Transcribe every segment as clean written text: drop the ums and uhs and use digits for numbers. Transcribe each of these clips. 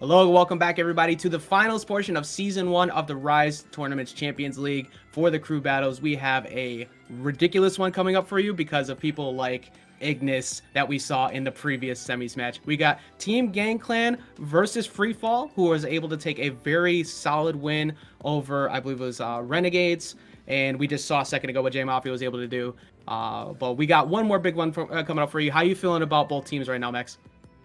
Hello, welcome back everybody to the finals portion of Season 1 of the Rise Tournaments Champions League. For the crew battles, we have a ridiculous one coming up for you because of people like Ignis that we saw in the previous semis match. We got Team Gang Clan versus Freefall, who was able to take a very solid win over, I believe it was Renegades, and we just saw a second ago what J Mafia was able to do. But we got one more big one coming up for you. How you feeling about both teams right now, Max?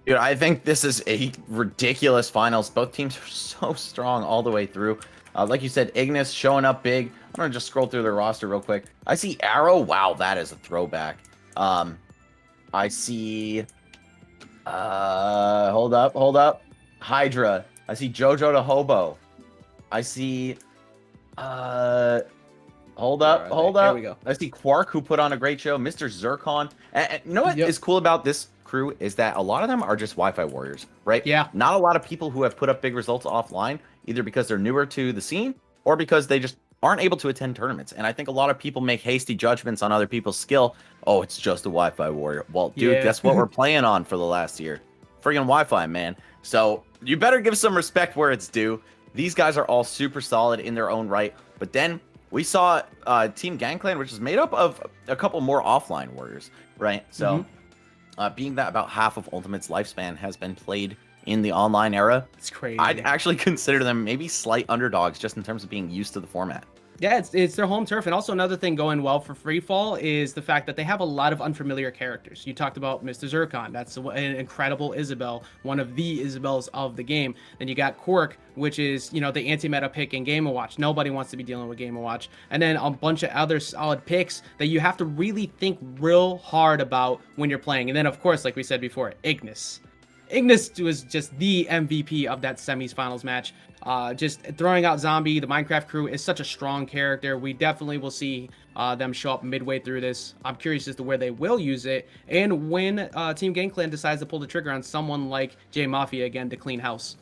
Dude, I think this is a ridiculous finals. Both teams are so strong all the way through. Like you said, Ignis showing up big. I'm gonna just scroll through their roster real quick. I see Arrow. Wow, that is a throwback. I see. Hold up. Hydra. I see JoJo to Hobo. I see. Hold up. There we go. I see Quark, who put on a great show. Mr. Zircon. And you know what is cool about this crew is that a lot of them are just Wi-Fi warriors, right? Yeah. Not a lot of people who have put up big results offline, either because they're newer to the scene or because they just aren't able to attend tournaments. And I think a lot of people make hasty judgments on other people's skill. Oh, it's just a Wi-Fi warrior. Well, dude, guess what we're playing on for the last year? Friggin' Wi-Fi, man. So you better give some respect where it's due. These guys are all super solid in their own right. But then we saw Team Gang Clan, which is made up of a couple more offline warriors, right? So being that about half of Ultimate's lifespan has been played in the online era, it's crazy. I'd actually consider them maybe slight underdogs just in terms of being used to the format. Yeah, it's their home turf. And also another thing going well for Freefall is the fact that they have a lot of unfamiliar characters. You talked about Mr. Zircon. That's an incredible Isabel, one of the Isabels of the game. Then you got Quark, which is, you know, the anti-meta pick in Game & Watch. Nobody wants to be dealing with Game & Watch. And then a bunch of other solid picks that you have to really think real hard about when you're playing. And then, of course, like we said before, Ignis. Ignis was just the MVP of that semis-finals match. Just throwing out Zombie, the Minecraft crew is such a strong character. We definitely will see them show up midway through this. I'm curious as to where they will use it and when Team Gang Clan decides to pull the trigger on someone like J Mafia again to clean house.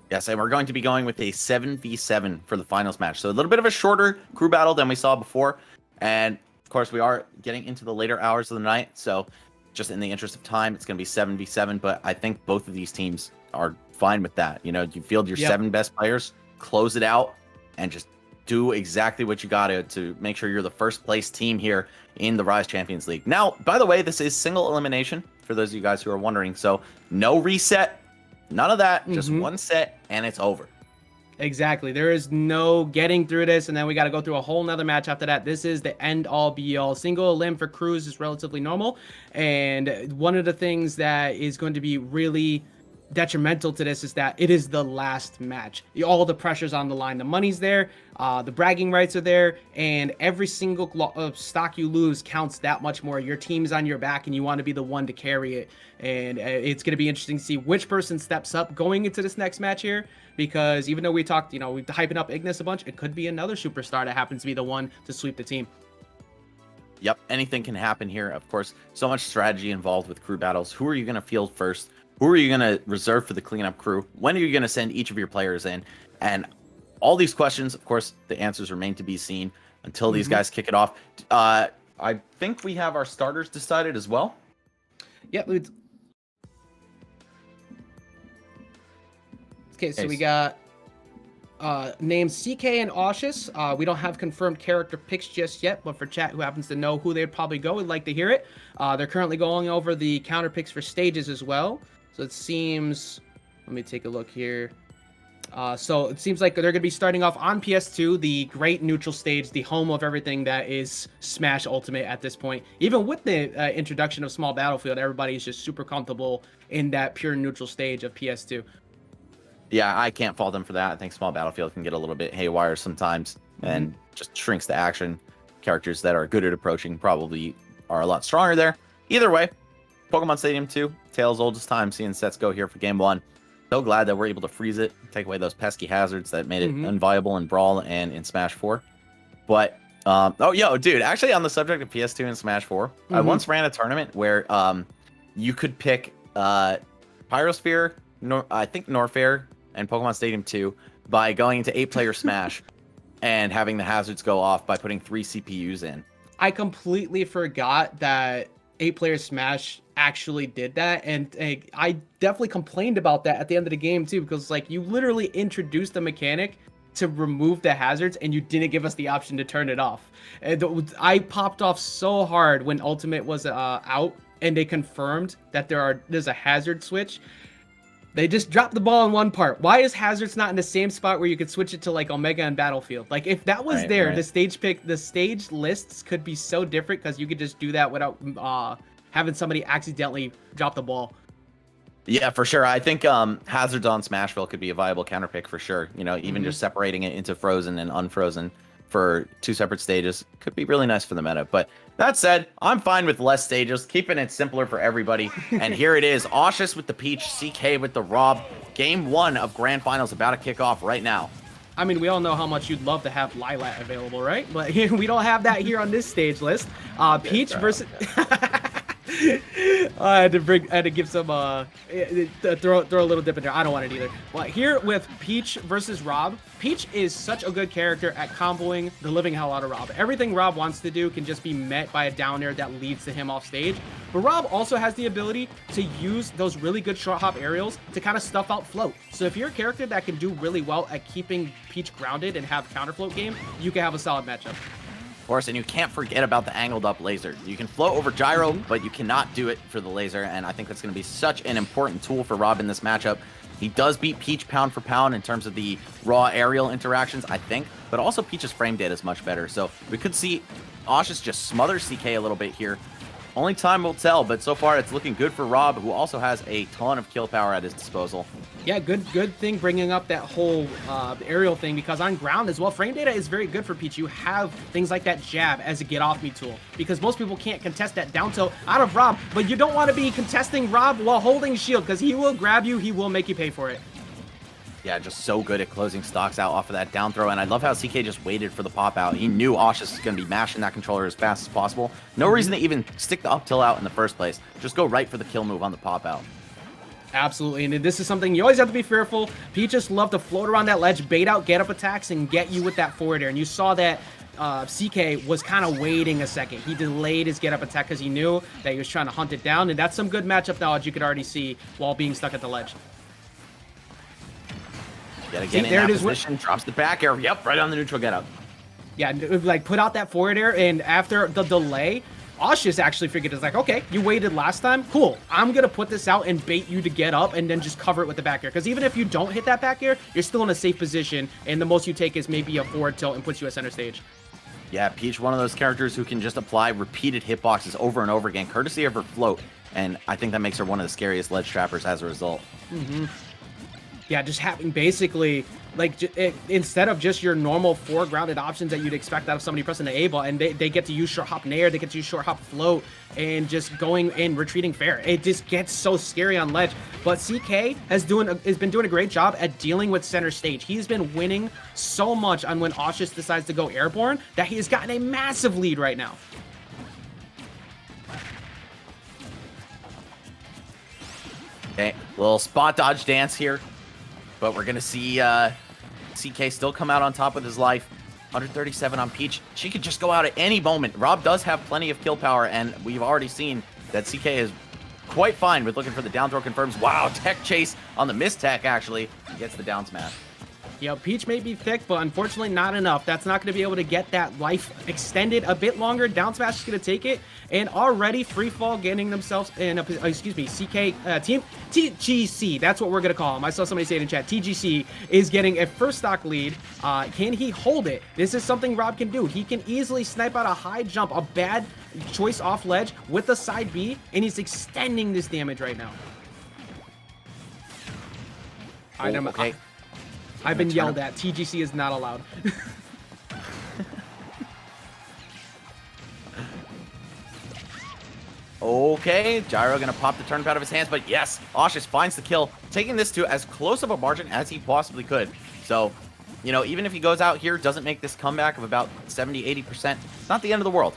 Yes, and we're going to be going with a 7v7 for the finals match. So a little bit of a shorter crew battle than we saw before. And of course, we are getting into the later hours of the night. So just in the interest of time, it's going to be 7v7, but I think both of these teams are fine with that. You know, you field your 7 best players, close it out, and just do exactly what you got to make sure you're the first place team here in the Rise Champions League. Now, by the way, this is single elimination for those of you guys who are wondering. So no reset, none of that, just one set, and it's over. Exactly. There is no getting through this, and then we got to go through a whole nother match after that. This is the end-all, be-all. Single elim for crews is relatively normal, and one of the things that is going to be really detrimental to this is that it is the last match. All the pressure's on the line. The money's there, the bragging rights are there, and every single stock you lose counts that much more. Your team's on your back, and you want to be the one to carry it. And it's going to be interesting to see which person steps up going into this next match here, because even though we talked, you know, we're hyping up Ignis a bunch, it could be another superstar that happens to be the one to sweep the team. Yep, anything can happen here. Of course, so much strategy involved with crew battles. Who are you going to field first? Who are you going to reserve for the cleanup crew? When are you going to send each of your players in? And all these questions, of course, the answers remain to be seen until these guys kick it off. I think we have our starters decided as well. Yep. Okay, so we got named CK and Ausius. We don't have confirmed character picks just yet, but for chat who happens to know who they'd probably go, would like to hear it. They're currently going over the counter picks for stages as well. So it seems, let me take a look here. So it seems like they're going to be starting off on PS2, the great neutral stage, the home of everything that is Smash Ultimate at this point. Even with the introduction of Small Battlefield, everybody is just super comfortable in that pure neutral stage of PS2. Yeah, I can't fault them for that. I think Small Battlefield can get a little bit haywire sometimes and just shrinks the action. Characters that are good at approaching probably are a lot stronger there. Either way, Pokemon Stadium 2, Tales oldest time, seeing sets go here for Game 1. So glad that we're able to freeze it, take away those pesky hazards that made it unviable in Brawl and in Smash 4. But, dude, actually on the subject of PS2 and Smash 4, I once ran a tournament where you could pick Pyrosphere, I think Norfair, and Pokemon Stadium 2 by going into 8-player Smash and having the hazards go off by putting 3 CPUs in. I completely forgot that 8-player Smash actually did that, and I definitely complained about that at the end of the game too, because like you literally introduced the mechanic to remove the hazards and you didn't give us the option to turn it off. And I popped off so hard when Ultimate was out and they confirmed that there's a hazard switch. They just dropped the ball in one part. Why is hazards not in the same spot where you could switch it to like Omega and Battlefield? Like if that was there, the stage lists could be so different because you could just do that without having somebody accidentally drop the ball. Yeah, for sure. I think hazards on Smashville could be a viable counter pick for sure. You know, even just separating it into frozen and unfrozen for 2 separate stages could be really nice for the meta. But that said, I'm fine with less stages, keeping it simpler for everybody. And here it is, Aushus with the Peach, CK with the Rob. Game 1 of Grand Finals about to kick off right now. I mean, we all know how much you'd love to have Lylat available, right? But we don't have that here on this stage list. Peach versus... I had to give some throw a little dip in there. I don't want it either. But here with Peach versus Rob, Peach is such a good character at comboing the living hell out of Rob. Everything Rob wants to do can just be met by a down air that leads to him off stage. But Rob also has the ability to use those really good short hop aerials to kind of stuff out float. So if you're a character that can do really well at keeping Peach grounded and have counter float game, you can have a solid matchup. Course, and you can't forget about the angled up laser. You can float over gyro, but you cannot do it for the laser, and I think that's going to be such an important tool for Rob in this matchup. He does beat Peach pound for pound in terms of the raw aerial interactions, I think, but also Peach's frame data is much better. So we could see Aushus just smother CK a little bit here. Only time will tell, but so far it's looking good for Rob, who also has a ton of kill power at his disposal. Yeah, good thing bringing up that whole aerial thing, because on ground as well, frame data is very good for Peach. You have things like that jab as a get off me tool, because most people can't contest that down tilt out of Rob, but you don't want to be contesting Rob while holding shield, because he will grab you, he will make you pay for it. Yeah, just so good at closing stocks out off of that down throw, and I love how CK just waited for the pop out. He knew Aushus was going to be mashing that controller as fast as possible. No reason to even stick the up tilt out in the first place. Just go right for the kill move on the pop out. Absolutely, and this is something you always have to be fearful. Peach just love to float around that ledge, bait out get up attacks, and get you with that forward air. And you saw that CK was kind of waiting a second. He delayed his get up attack because he knew that he was trying to hunt it down, and that's some good matchup knowledge you could already see while being stuck at the ledge. Yet again, in that position, drops the back air. Yep, right on the neutral get up. Yeah, like put out that forward air, and after the delay, Aushus actually figured it's like, okay, you waited last time, cool. I'm gonna put this out and bait you to get up, and then just cover it with the back air. Because even if you don't hit that back air, you're still in a safe position, and the most you take is maybe a forward tilt and puts you at center stage. Yeah, Peach, one of those characters who can just apply repeated hitboxes over and over again, courtesy of her float, and I think that makes her one of the scariest ledge trappers as a result. Yeah, just having basically, like, instead of just your normal 4 grounded options that you'd expect out of somebody pressing the A button, they get to use short hop nair, they get to use short hop float, and just going in, retreating fair. It just gets so scary on ledge. But CK has been doing a great job at dealing with center stage. He's been winning so much on when Aushus decides to go airborne that he has gotten a massive lead right now. Okay, little spot dodge dance here. But we're going to see CK still come out on top with his life. 137 on Peach. She could just go out at any moment. Rob does have plenty of kill power, and we've already seen that CK is quite fine with looking for the down throw confirms. Wow, tech chase on the miss tech, actually. He gets the down smash. Yeah, Peach may be thick, but unfortunately not enough. That's not going to be able to get that life extended a bit longer. Down smash is going to take it, and already Free Fall getting themselves in a, CK team TGC. That's what we're going to call him. I saw somebody say it in chat. TGC is getting a first stock lead. Can he hold it? This is something Rob can do. He can easily snipe out a high jump, a bad choice off ledge with a side B, and he's extending this damage right now. Okay. I've been yelled at. TGC is not allowed. Okay, Gyro gonna pop the turnip out of his hands, but yes, Aushus finds the kill, taking this to as close of a margin as he possibly could. So, you know, even if he goes out here, doesn't make this comeback of about 70-80%, it's not the end of the world.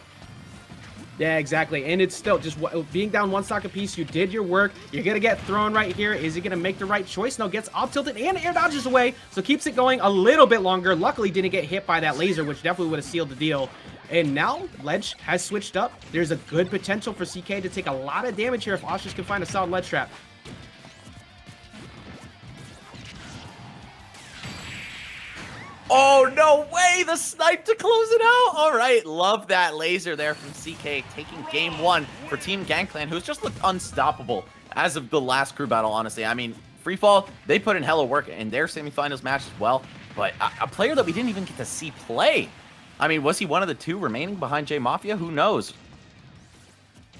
Yeah, exactly. And it's still just being down 1 stock apiece. You did your work. You're going to get thrown right here. Is he going to make the right choice? No, gets up tilted and air dodges away. So keeps it going a little bit longer. Luckily didn't get hit by that laser, which definitely would have sealed the deal. And now ledge has switched up. There's a good potential for CK to take a lot of damage here if Oshish can find a solid ledge trap. Oh, no way! The snipe to close it out! All right, love that laser there from CK, taking game 1 for Team Gangplank, who's just looked unstoppable as of the last crew battle, honestly. I mean, Free Fall, they put in hella work in their semifinals match as well, but a player that we didn't even get to see play. I mean, was he one of the 2 remaining behind J Mafia? Who knows?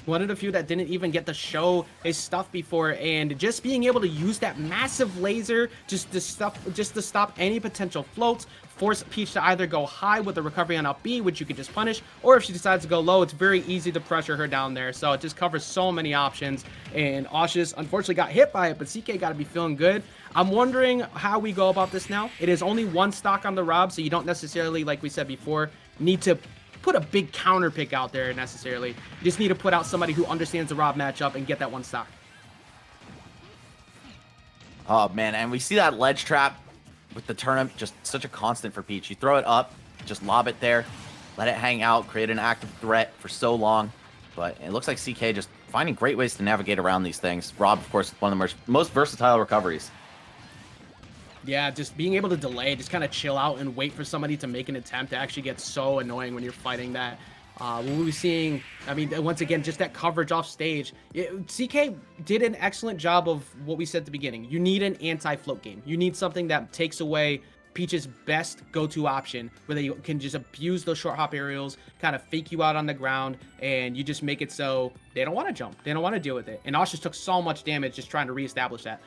One of the few that didn't even get to show his stuff before, and just being able to use that massive laser just to stop any potential floats, force Peach to either go high with the recovery on up B, which you can just punish, or if she decides to go low, it's very easy to pressure her down there. So it just covers so many options, and Oshish unfortunately got hit by it, but CK got to be feeling good. I'm wondering how we go about this now. It is only 1 stock on the Rob, so you don't necessarily, like we said before, need to put a big counter pick out there necessarily. You just need to put out somebody who understands the Rob matchup and get that 1 stock. Oh, man, and we see that ledge trap with the turnip, just such a constant for Peach. You throw it up, just lob it there, let it hang out, create an active threat for so long. But it looks like CK just finding great ways to navigate around these things. Rob, of course, one of the most versatile recoveries. Yeah, just being able to delay, just kind of chill out and wait for somebody to make an attempt to actually get so annoying when you're fighting that. We'll be seeing, I mean, once again, just that coverage off stage. CK did an excellent job of what we said at the beginning. You need an anti-float game. You need something that takes away Peach's best go-to option, where they can just abuse those short hop aerials, kind of fake you out on the ground, and you just make it so they don't want to jump. They don't want to deal with it. And Oshish took so much damage just trying to reestablish that.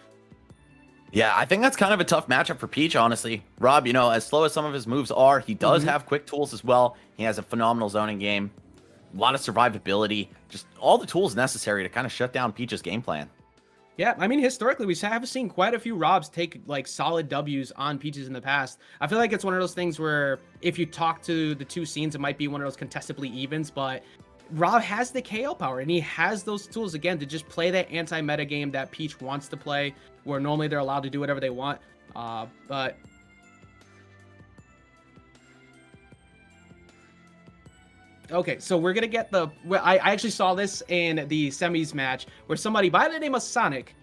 Yeah, I think that's kind of a tough matchup for Peach, honestly. Rob, you know, as slow as some of his moves are, he does have quick tools as well. He has a phenomenal zoning game, a lot of survivability, just all the tools necessary to kind of shut down Peach's game plan. Yeah, I mean, historically, we have seen quite a few Robs take, like, solid Ws on Peaches in the past. I feel like it's one of those things where if you talk to the 2 scenes, it might be one of those contestably evens, but Rob has the KO power, and he has those tools, again, to just play that anti-meta game that Peach wants to play, where normally they're allowed to do whatever they want. But okay, so we're gonna get the. I actually saw this in the semis match where somebody by the name of Sonic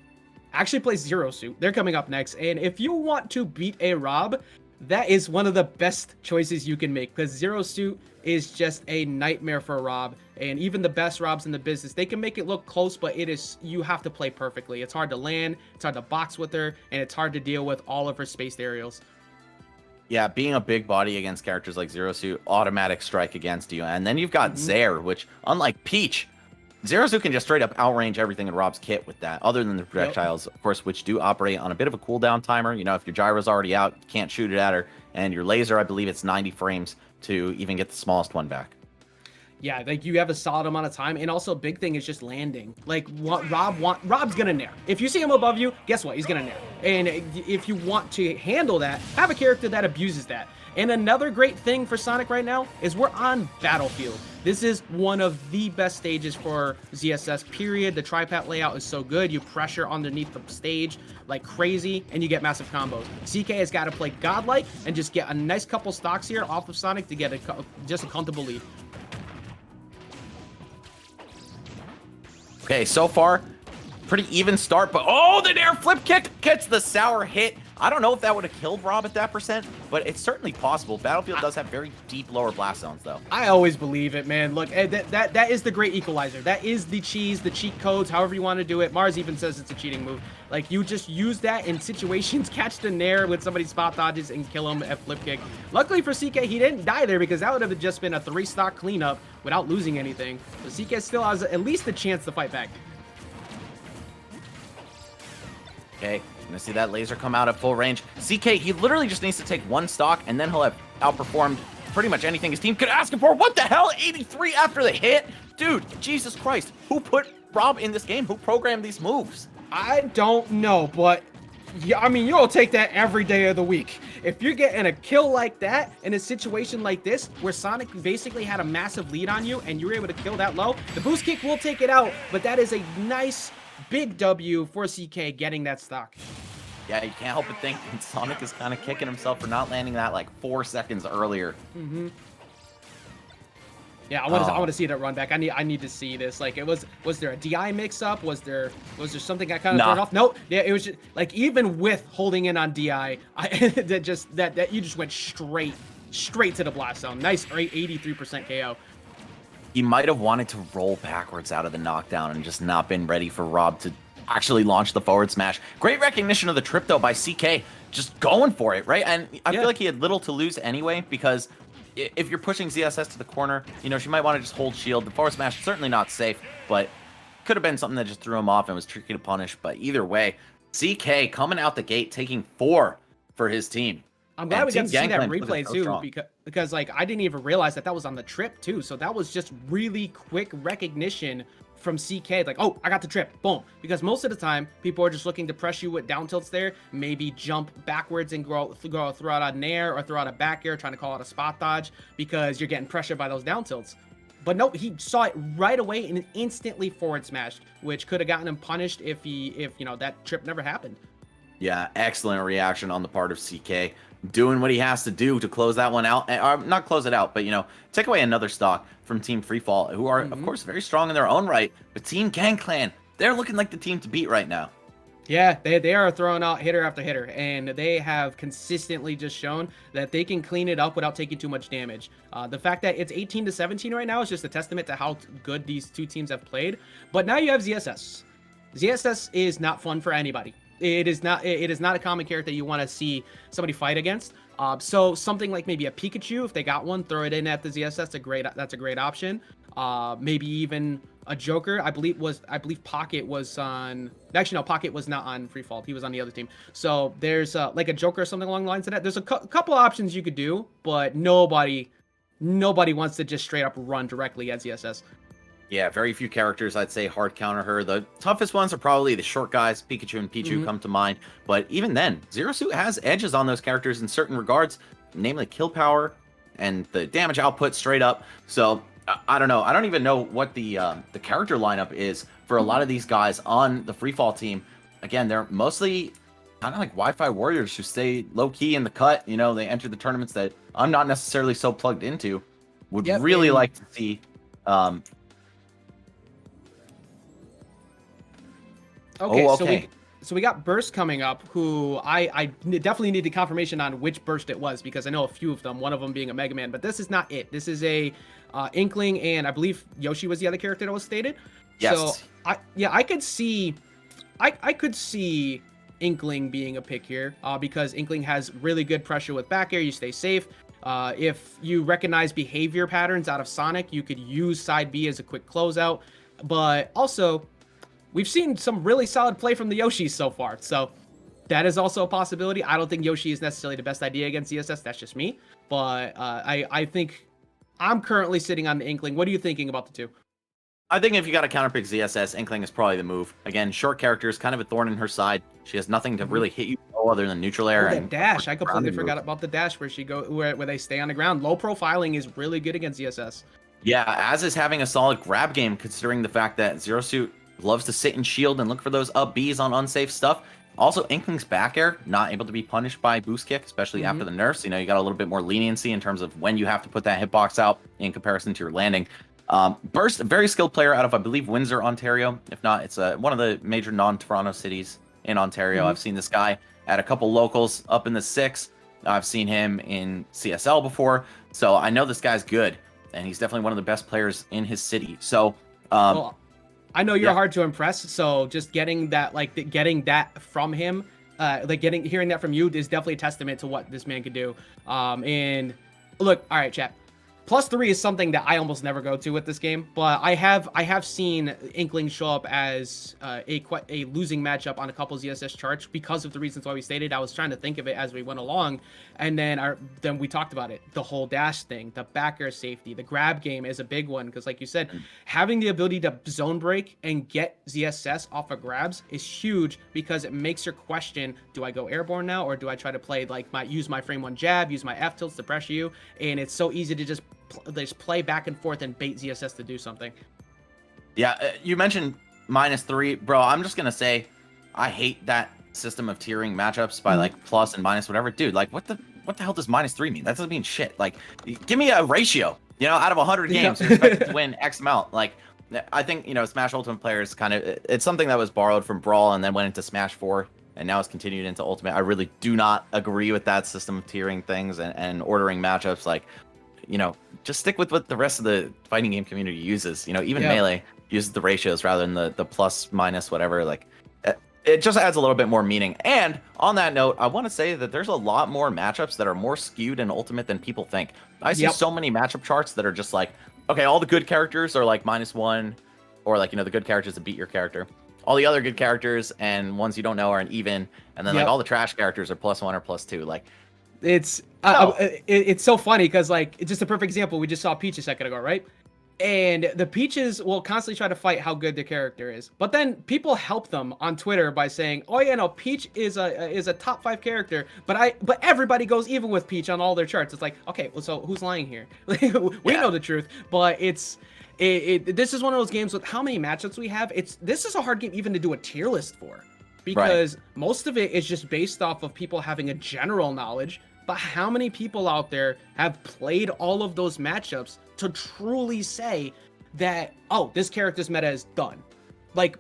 actually plays Zero Suit. They're coming up next, and if you want to beat a Rob, that is one of the best choices you can make, because Zero Suit is just a nightmare for a Rob, and even the best Robs in the business, they can make it look close, but you have to play perfectly. It's hard to land, it's hard to box with her, and it's hard to deal with all of her spaced aerials. Yeah, being a big body against characters like Zero Suit, automatic strike against you. And then you've got Zair, which, unlike Peach, Zero Suit can just straight up outrange everything in Rob's kit with that, other than the projectiles, of course, which do operate on a bit of a cooldown timer. You know, if your gyro's already out, you can't shoot it at her. And your laser, I believe it's 90 frames to even get the smallest one back. Yeah, like you have a solid amount of time, and also a big thing is just landing. Like what Rob's gonna nair. If you see him above you, guess what? He's gonna nair. And if you want to handle that, have a character that abuses that. And another great thing for Sonic right now is we're on Battlefield. This is one of the best stages for ZSS, period. The tri-pat layout is so good. You pressure underneath the stage like crazy, and you get massive combos. CK has got to play godlike and just get a nice couple stocks here off of Sonic to get just a comfortable lead. Okay, so far, pretty even start, but oh, the air flip kick gets the sour hit. I don't know if that would have killed Rob at that percent, but it's certainly possible. Battlefield does have very deep lower blast zones, though. I always believe it, man. Look, that is the great equalizer. That is the cheese, the cheat codes, however you want to do it. Mars even says it's a cheating move. Like, you just use that in situations, catch the nair when somebody spot dodges and kill him at flip kick. Luckily for CK, he didn't die there, because that would have just been a 3-stock cleanup without losing anything. But CK still has at least a chance to fight back. Okay, gonna see that laser come out at full range. CK, he literally just needs to take 1 stock, and then he'll have outperformed pretty much anything his team could ask him for. What the hell? 83 after the hit? Dude, Jesus Christ. Who put Rob in this game? Who programmed these moves? I don't know, but yeah, I mean, you'll take that every day of the week. If you're getting a kill like that in a situation like this, where Sonic basically had a massive lead on you and you were able to kill that low, the boost kick will take it out, but that is a nice big W for CK getting that stock. Yeah, you can't help but think Sonic is kind of kicking himself for not landing that like 4 seconds earlier. Yeah, I want to see that run back. I need to see this. Like, was there a DI mix up? Was there something I kind of turned off? No, yeah, it was just like, even with holding in on DI, that you just went straight to the blast zone. Nice 83% KO. He might have wanted to roll backwards out of the knockdown and just not been ready for Rob to actually launch the forward smash. Great recognition of the trip though by CK, just going for it, right? And I feel like he had little to lose anyway, because if you're pushing ZSS to the corner, you know, she might want to just hold shield. The forward smash, certainly not safe, but could have been something that just threw him off and was tricky to punish. But either way, CK coming out the gate, taking 4 for his team. I'm glad we got to see that replay too, because like, I didn't even realize that was on the trip too. So that was just really quick recognition from CK, like, oh, I got the trip, boom. Because most of the time, people are just looking to press you with down tilts there, maybe jump backwards and throw out a nair or throw out a back air, trying to call out a spot dodge, because you're getting pressured by those down tilts. But no, he saw it right away and instantly forward smashed, which could have gotten him punished if you know, that trip never happened. Yeah, excellent reaction on the part of CK, doing what he has to do to close that one out. Not close it out, but, you know, take away another stock from Team Freefall, who are, of course, very strong in their own right. But Team Gangplank, they're looking like the team to beat right now. Yeah, they are throwing out hitter after hitter, and they have consistently just shown that they can clean it up without taking too much damage. The fact that it's 18-17 right now is just a testament to how good these two teams have played. But now you have ZSS. ZSS is not fun for anybody. It is not a common character you want to see somebody fight against. So something like maybe a Pikachu, if they got one, throw it in at the ZSS. That's a great option. Maybe even a Joker. I believe Pocket was on. Actually, no, Pocket was not on Free Fall. He was on the other team. So there's like a Joker or something along the lines of that. There's a couple options you could do, but nobody wants to just straight up run directly at ZSS. Yeah, very few characters, I'd say, hard counter her. The toughest ones are probably the short guys. Pikachu and Pichu come to mind. But even then, Zero Suit has edges on those characters in certain regards, namely kill power and the damage output straight up. So, I don't know. I don't even know what the character lineup is for a lot of these guys on the Freefall team. Again, they're mostly kind of like Wi-Fi warriors who stay low-key in the cut. You know, they enter the tournaments that I'm not necessarily so plugged into. Would really like to see... Okay. So we got Burst coming up, who I definitely need the confirmation on which Burst it was, because I know a few of them, one of them being a Mega Man, but this is not it. This is a Inkling, and I believe Yoshi was the other character that was stated. Yes. So I could see Inkling being a pick here, because Inkling has really good pressure with back air. You stay safe. If you recognize behavior patterns out of Sonic, you could use side B as a quick closeout, but also we've seen some really solid play from the Yoshis so far, so that is also a possibility. I don't think Yoshi is necessarily the best idea against ZSS. That's just me. But I think I'm currently sitting on the Inkling. What are you thinking about the two? I think if you got to counterpick ZSS, Inkling is probably the move. Again, short character is kind of a thorn in her side. She has nothing to really hit you other than neutral air. Oh, that dash. I completely forgot about the dash where they stay on the ground. Low profiling is really good against ZSS. Yeah, Az is having a solid grab game, considering the fact that Zero Suit loves to sit and shield and look for those up Bs on unsafe stuff. Also, Inkling's back air, not able to be punished by boost kick, especially after the nerfs. You know, you got a little bit more leniency in terms of when you have to put that hitbox out in comparison to your landing. Burst, a very skilled player out of, I believe, Windsor, Ontario. If not, it's one of the major non-Toronto cities in Ontario. I've seen this guy at a couple locals up in the 6. I've seen him in CSL before. So I know this guy's good, and he's definitely one of the best players in his city. So, well, I know you're hard to impress, so just getting that from him, hearing that from you is definitely a testament to what this man could do. And look, all right, chat. +3 is something that I almost never go to with this game, but I have seen Inkling show up as a losing matchup on a couple ZSS charts because of the reasons why we stated. I was trying to think of it as we went along, and then we talked about it. The whole dash thing, the back air safety, the grab game is a big one because, like you said, having the ability to zone break and get ZSS off of grabs is huge because it makes her question: do I go airborne now, or do I try to play use my frame 1 jab, use my F tilts to pressure you? And it's so easy to just play back and forth and bait ZSS to do something. Yeah, you mentioned -3, bro. I'm just gonna say, I hate that system of tiering matchups by like plus and minus whatever. Dude, like what the hell does -3 mean? That doesn't mean shit. Like, give me a ratio. You know, out of 100 Yeah. games, you're expected to win X amount. Like, I think, you know, Smash Ultimate players kind of, it's something that was borrowed from Brawl and then went into Smash 4 and now it's continued into Ultimate. I really do not agree with that system of tiering things and ordering matchups. Like, you know, just stick with what the rest of the fighting game community uses. You know, even Melee uses the ratios rather than the plus minus whatever. Like, it just adds a little bit more meaning. And on that note, I want to say that there's a lot more matchups that are more skewed in Ultimate than people think. I see so many matchup charts that are just like, okay, all the good characters are like -1, or like, you know, the good characters that beat your character. All the other good characters and ones you don't know are an even, and then like all the trash characters are +1 or +2. Like, it's it's so funny because like it's just a perfect example. We just saw Peach a second ago, right? And the Peaches will constantly try to fight how good their character is, but then people help them on Twitter by saying, "Oh yeah, no, Peach is a top 5 character," but everybody goes even with Peach on all their charts. It's like, okay, well, so who's lying here? We know the truth, but this is one of those games with how many matchups we have. This is a hard game even to do a tier list for, because most of it is just based off of people having a general knowledge. But how many people out there have played all of those matchups to truly say that, oh, this character's meta is done? Like,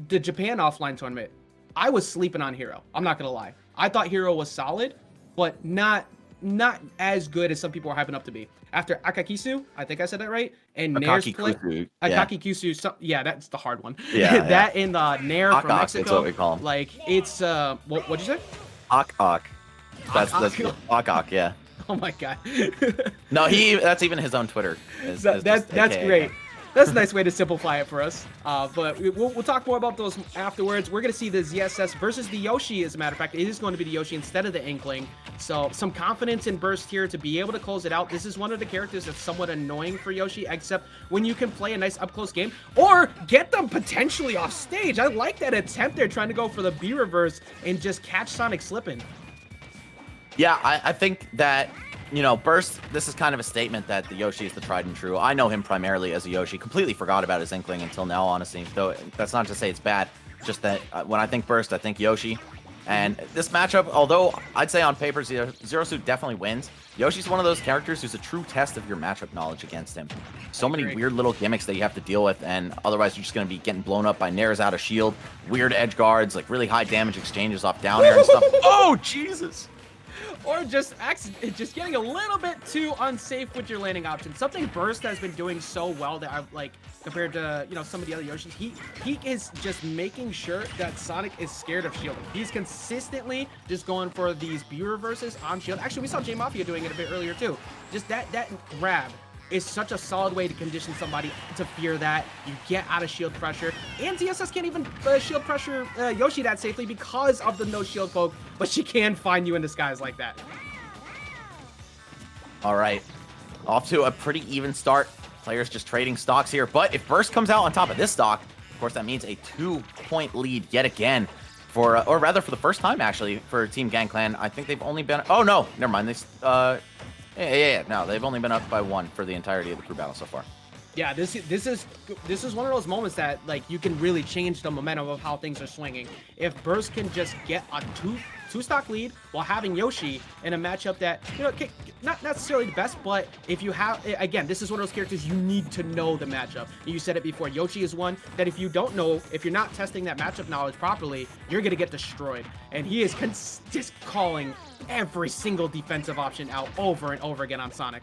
the Japan offline tournament, I was sleeping on Hero. I'm not gonna lie. I thought Hero was solid, but not as good as some people are hyping up to be. After Akakisu, I think I said that right, and Nair's play, Akakisu, yeah, that's the hard one. That in the Nair from Mexico, that's what we call him. Like, it's what'd you say? Ak. That's Ak, yeah. Oh my god. No, that's even his own Twitter. That's great. That's a nice way to simplify it for us. But we'll talk more about those afterwards. We're going to see the ZSS versus the Yoshi, as a matter of fact. It is going to be the Yoshi instead of the Inkling. So some confidence in Burst here to be able to close it out. This is one of the characters that's somewhat annoying for Yoshi, except when you can play a nice up-close game or get them potentially off stage. I like that attempt there, trying to go for the B reverse and just catch Sonic slipping. Yeah, I think that, you know, Burst, this is kind of a statement that the Yoshi is the tried and true. I know him primarily as a Yoshi. Completely forgot about his Inkling until now, honestly. Though that's not to say it's bad. Just that when I think Burst, I think Yoshi. And this matchup, although I'd say on paper, Zero Suit definitely wins, Yoshi's one of those characters who's a true test of your matchup knowledge against him. So many weird little gimmicks that you have to deal with, and otherwise you're just going to be getting blown up by Nairs out of shield, weird edge guards, like really high damage exchanges off down air and stuff. Oh, Jesus! Or just getting a little bit too unsafe with your landing options. Something Burst has been doing so well that I've like compared to, you know, some of the other Yoshis. He is just making sure that Sonic is scared of shielding. He's consistently just going for these B reverses on shield. Actually, we saw J Mafia doing it a bit earlier too. Just that grab is such a solid way to condition somebody to fear that. You get out of shield pressure. And ZSS can't even shield pressure Yoshi that safely because of the no shield poke, but she can find you in disguise like that. All right. Off to a pretty even start. Players just trading stocks here. But if Burst comes out on top of this stock, of course, that means a 2-point lead yet again for, or rather for the first time, actually, for Team GangClan. I think they've only been, oh no, never mind. Yeah. No, they've only been up by 1 for the entirety of the crew battle so far. Yeah, this is one of those moments that like you can really change the momentum of how things are swinging. If Burst can just get a two stock lead while having Yoshi in a matchup that, you know, not necessarily the best, but if you have, again, this is one of those characters you need to know the matchup. You said it before, Yoshi is one that if you don't know, if you're not testing that matchup knowledge properly, you're gonna get destroyed. And he is just calling every single defensive option out over and over again on Sonic.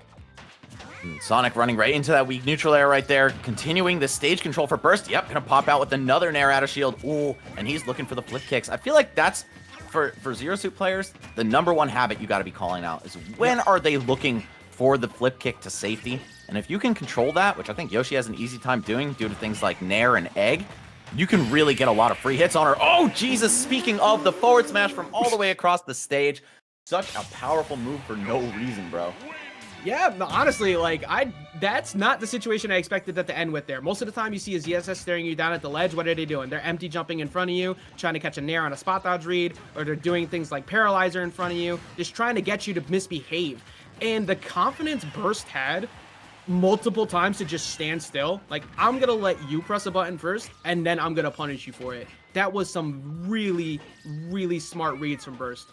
Sonic running right into that weak neutral air right there, continuing the stage control for Burst. Yep, gonna pop out with another Nair out of shield. Ooh, and he's looking for the flip kicks. I feel like that's, for Zero Suit players, the #1 habit you gotta be calling out is when are they looking for the flip kick to safety? And if you can control that, which I think Yoshi has an easy time doing due to things like Nair and Egg, you can really get a lot of free hits on her. Oh, Jesus, speaking of the forward smash from all the way across the stage. Such a powerful move for no reason, bro. Yeah, no, honestly, like, that's not the situation I expected that to end with there. Most of the time you see a ZSS staring you down at the ledge. What are they doing? They're empty jumping in front of you, trying to catch a Nair on a spot dodge read, or they're doing things like Paralyzer in front of you, just trying to get you to misbehave. And the confidence Burst had multiple times to just stand still, like, I'm gonna let you press a button first, and then I'm gonna punish you for it. That was some really, really smart reads from Burst.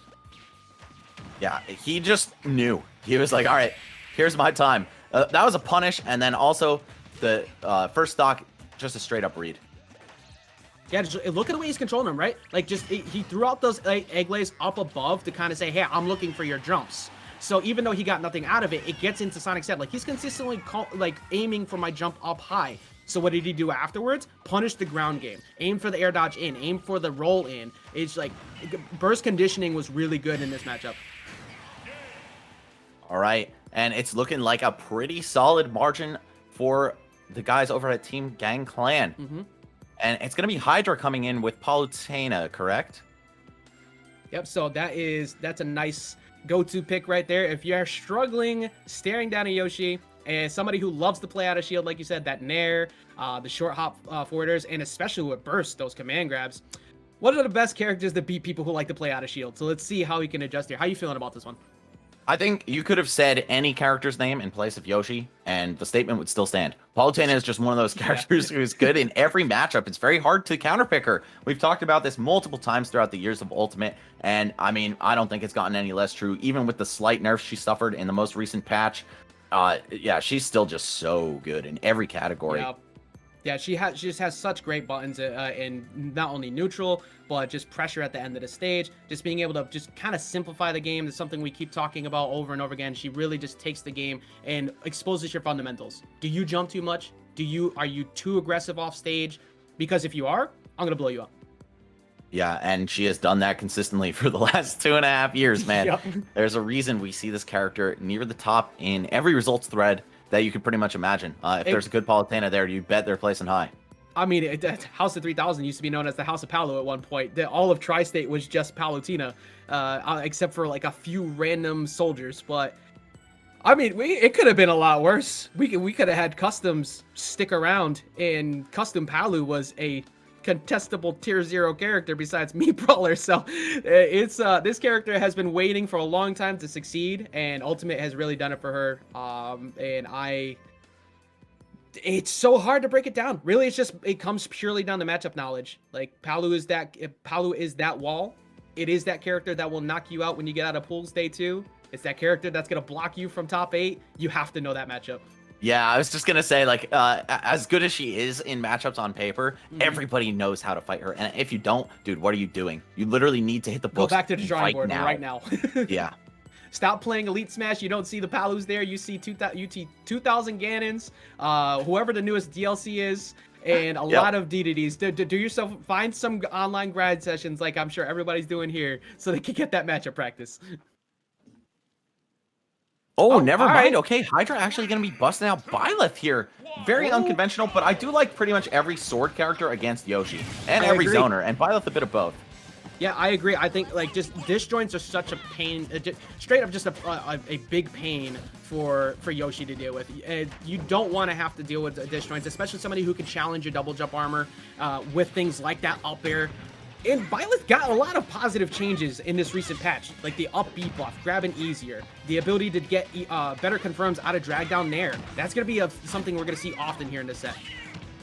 Yeah, he just knew. He was like, all right, here's my time. That was a punish, and then also the first stock, just a straight up read. Yeah, just look at the way he's controlling them, right? Like, just he threw out those egg lays up above to kind of say, hey, I'm looking for your jumps. So even though he got nothing out of it, it gets into Sonic's head. Like, he's consistently aiming for my jump up high. So what did he do afterwards? Punish the ground game. Aim for the air dodge in. Aim for the roll in. It's like, burst conditioning was really good in this matchup. All right, and it's looking like a pretty solid margin for the guys over at Team Gang Clan. And it's going to be Hydra coming in with Palutena, correct? Yep, so that's a nice go-to pick right there. If you're struggling staring down a Yoshi, and somebody who loves to play out of shield, like you said, that Nair, the short hop forwarders, and especially with burst, those command grabs, what are the best characters to beat people who like to play out of shield? So let's see how he can adjust here. How you feeling about this one? I think you could have said any character's name in place of Yoshi, and the statement would still stand. Palutena is just one of those characters who's good in every matchup. It's very hard to counterpick her. We've talked about this multiple times throughout the years of Ultimate, and I mean, I don't think it's gotten any less true. Even with the slight nerfs she suffered in the most recent patch, yeah, she's still just so good in every category. Yeah, she just has such great buttons in not only neutral, but just pressure at the end of the stage. Just being able to just kind of simplify the game is something we keep talking about over and over again. She really just takes the game and exposes your fundamentals. Do you jump too much? Are you too aggressive off stage? Because if you are, I'm gonna blow you up. Yeah, and she has done that consistently for the last 2.5 years, man. Yep. There's a reason we see this character near the top in every results thread that you could pretty much imagine. If there's a good Palutena there, you bet they're placing high. I mean, House of 3000 used to be known as the House of Palu at one point. All of Tri-State was just Palutena, except for like a few random soldiers. But I mean, it could have been a lot worse. We could have had Customs stick around, and Custom Palu was a contestable tier 0 character besides Meat Brawler. So it's this character has been waiting for a long time to succeed, and Ultimate has really done it for her. It's so hard to break it down. Really, it comes purely down to matchup knowledge. Like Palu is that wall. It is that character that will knock you out when you get out of pools day 2. It's that character that's gonna block you from top 8. You have to know that matchup. Yeah, I was just gonna say, like, as good as she is in matchups on paper, everybody knows how to fight her. And if you don't, dude, what are you doing? You literally need to hit the books. Go back to the drawing board right now. Yeah. Stop playing Elite Smash. You don't see the Palus there. You see 2000 Ganons, whoever the newest DLC is, and a lot of DDDs. Do yourself, find some online grad sessions like I'm sure everybody's doing here so they can get that matchup practice. Oh, never mind. Right. Okay, Hydra actually going to be busting out Byleth here. Very unconventional, but I do like pretty much every sword character against Yoshi. And every zoner, and Byleth a bit of both. Yeah, I agree. I think like just disjoints are such a pain, straight up just a big pain for Yoshi to deal with. You don't want to have to deal with disjoints, especially somebody who can challenge your double jump armor with things like that up air. And Byleth got a lot of positive changes in this recent patch, like the up B buff, grabbing easier, the ability to get better confirms out of drag down Nair. That's going to be something we're going to see often here in this set.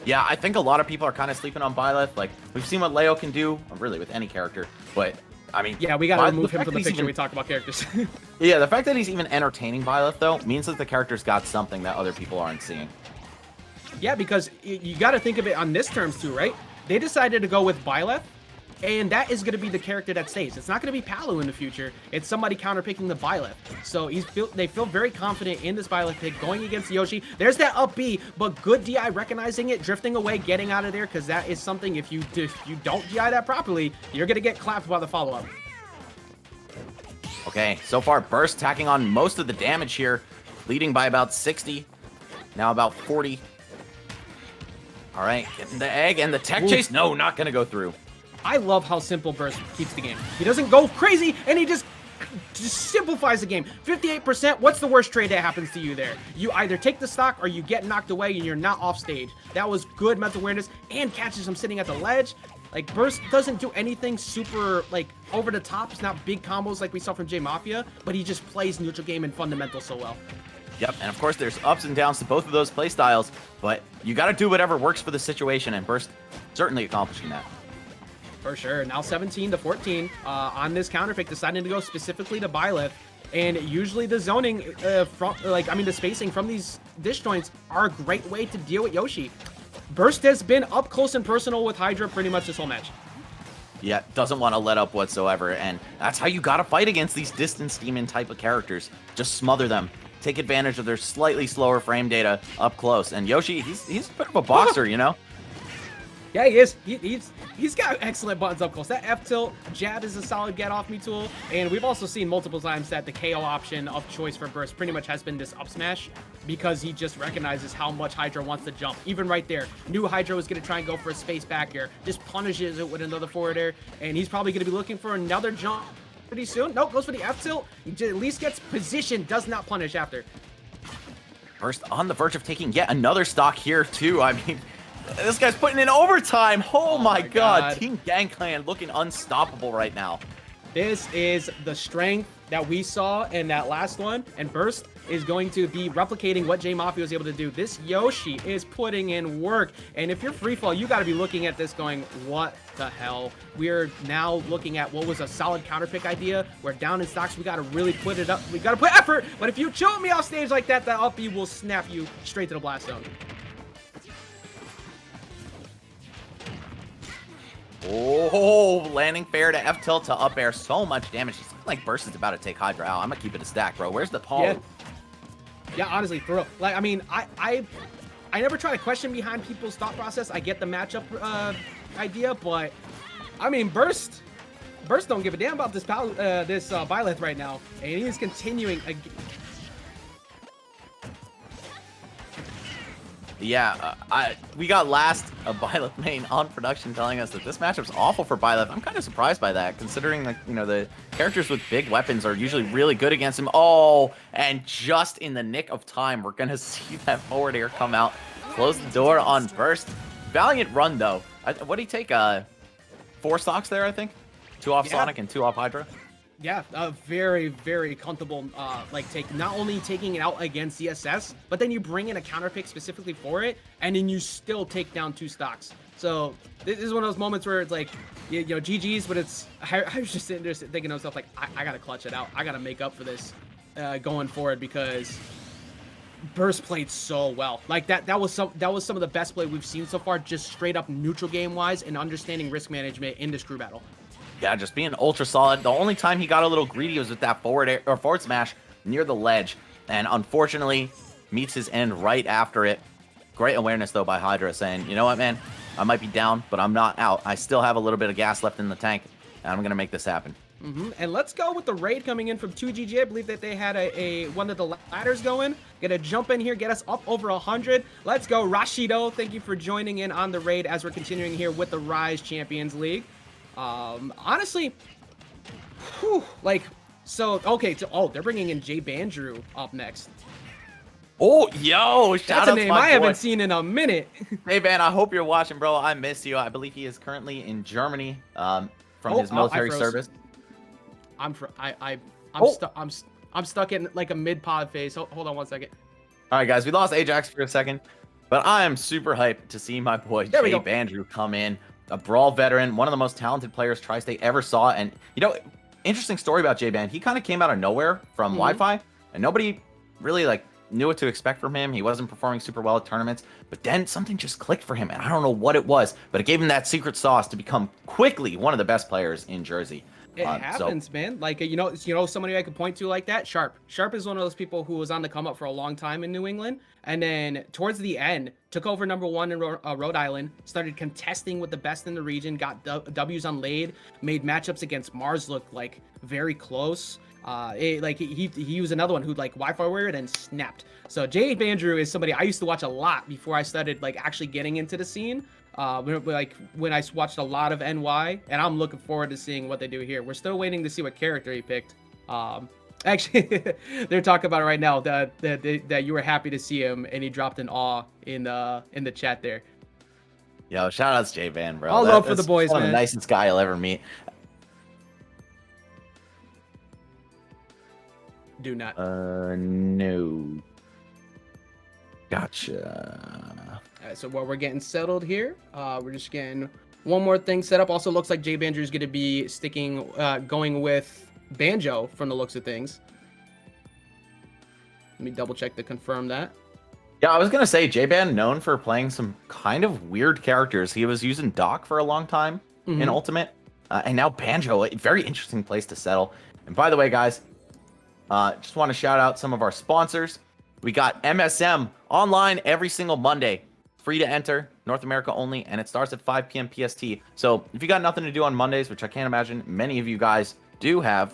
Yeah, I think a lot of people are kind of sleeping on Byleth. Like, we've seen what Leo can do, really, with any character. But, I mean... Yeah, we got to remove him from the picture when we talk about characters. Yeah, the fact that he's even entertaining Byleth, though, means that the character's got something that other people aren't seeing. Yeah, because you got to think of it on this terms, too, right? They decided to go with Byleth, and that is going to be the character that stays. It's not going to be Palu in the future. It's somebody counterpicking the Byleth. So they feel very confident in this Byleth pick going against Yoshi. There's that up B, but good DI recognizing it, drifting away, getting out of there, because that is something, if you don't DI that properly, you're going to get clapped by the follow-up. Okay, so far Burst tacking on most of the damage here, leading by about 60, now about 40. All right, getting the egg and the tech chase. No, not going to go through. I love how simple Burst keeps the game. He doesn't go crazy, and he just simplifies the game. 58%, what's the worst trade that happens to you there? You either take the stock or you get knocked away and you're not off stage. That was good mental awareness and catches him sitting at the ledge. Like, Burst doesn't do anything super, like, over the top. It's not big combos like we saw from J Mafia, but he just plays neutral game and fundamentals so well. Yep, and of course there's ups and downs to both of those playstyles, but you got to do whatever works for the situation, and Burst certainly accomplishing that. For sure. Now 17 to 14 on this counter pick, deciding to go specifically to Byleth. And usually the zoning the spacing from these disjoints are a great way to deal with Yoshi. Burst has been up close and personal with Hydra pretty much this whole match. Yeah, doesn't want to let up whatsoever, and that's how you gotta fight against these distance demon type of characters. Just smother them. Take advantage of their slightly slower frame data up close. And Yoshi, he's a bit of a boxer, you know? Yeah, he is. He's got excellent buttons up close. That F tilt jab is a solid get off me tool, and we've also seen multiple times that the KO option of choice for Burst pretty much has been this up smash because he just recognizes how much Hydra wants to jump. Even right there, knew Hydra was going to try and go for a space back here, just punishes it with another forward air, and he's probably going to be looking for another jump pretty soon. Nope, goes for the F tilt. He at least gets position, does not punish after. Burst on the verge of taking yet another stock here too. I mean, this guy's putting in overtime. Oh my god. Team Gangplank looking unstoppable right now. This is the strength that we saw in that last one, and Burst is going to be replicating what J Mafia was able to do. This Yoshi is putting in work, and if you're free fall, you got to be looking at this going, what the hell? We're now looking at what was a solid counter pick idea. We're down in stocks. We got to really put it up. We got to put effort, but if you choke me off stage like that, up B will snap you straight to the blast zone. Oh, landing fair to F tilt to up air. So much damage. It's like Burst is about to take Hydra out. I'm gonna keep it a stack, bro. Where's the Paul? Yeah, honestly, for real. Like, I mean, I never try to question behind people's thought process. I get the matchup idea, but I mean, Burst don't give a damn about this Byleth right now, and he's continuing. Yeah, we got last a Byleth main on production telling us that this matchup's awful for Byleth. I'm kind of surprised by that, considering that, you know, the characters with big weapons are usually really good against him. Oh, and just in the nick of time, we're gonna see that forward air come out, close the door on Burst. Valiant run though. What did he take? 4 stocks there, I think. 2 off Sonic and 2 off Hydra. Yeah, a very, very comfortable not only taking it out against CSS, but then you bring in a counter pick specifically for it, and then you still take down 2 stocks. So this is one of those moments where it's like, you know, GG's, but it's, I was just sitting there thinking to myself, like, I gotta clutch it out. I gotta make up for this going forward, because Burst played so well. Like that was some of the best play we've seen so far, just straight up neutral game wise and understanding risk management in this crew battle. Yeah, just being ultra solid. The only time he got a little greedy was with that forward smash near the ledge, and unfortunately meets his end right after it. Great awareness though by Hydra, saying, you know what, man, I might be down, but I'm not out. I still have a little bit of gas left in the tank, and I'm gonna make this happen. And let's go with the raid coming in from 2GG. I believe that they had a one of the ladders going. Gonna jump in here, get us up over 100. Let's go, Rashido. Thank you for joining in on the raid as we're continuing here with the Rise Champions League. Honestly, okay, so they're bringing in Jay Bandrew up next. Oh, yo, shout out That's a name I haven't boy. seen in a minute. Hey, Van, I hope you're watching, bro. I miss you. I believe he is currently in Germany from his military service. I'm stuck in like a mid-pod phase. Hold on one second. All right, guys, we lost Ajax for a second, but I am super hyped to see my boy Jay Bandrew come in. A Brawl veteran, one of the most talented players Tri-State ever saw. And, you know, interesting story about J-Ban. He kind of came out of nowhere from Wi-Fi, and nobody really, like, knew what to expect from him. He wasn't performing super well at tournaments, but then something just clicked for him, and I don't know what it was, but it gave him that secret sauce to become quickly one of the best players in Jersey. It happens, man. Like, you know, somebody I could point to like that, Sharp. Sharp is one of those people who was on the come up for a long time in New England, and then towards the end, took over #1 in Rhode Island, started contesting with the best in the region, got W's on Laid, made matchups against Mars look like very close. He was another one who like Wi-Fi warrior and snapped. So Jay Bandrew is somebody I used to watch a lot before I started like actually getting into the scene. When I watched a lot of NY, and I'm looking forward to seeing what they do here. We're still waiting to see what character he picked. Actually, they're talking about it right now that you were happy to see him, and he dropped an awe in the chat there. Yo, shout outs J Van, bro. All love for the boys, man. One of the nicest guy you'll ever meet. Do not. No. Gotcha. All right, so while we're getting settled here, we're just getting One more thing set up. Also looks like Jay Banjo is going to be going with Banjo from the looks of things. Let me double check to confirm that. Yeah, I was gonna say J-Ban known for playing some kind of weird characters. He was using Doc for a long time in Ultimate, and now Banjo. A very interesting place to settle. And by the way, guys, just want to shout out some of our sponsors. We got MSM online every single Monday, free to enter, North America only, and it starts at 5 p.m. PST. So if you got nothing to do on Mondays, which I can't imagine many of you guys do have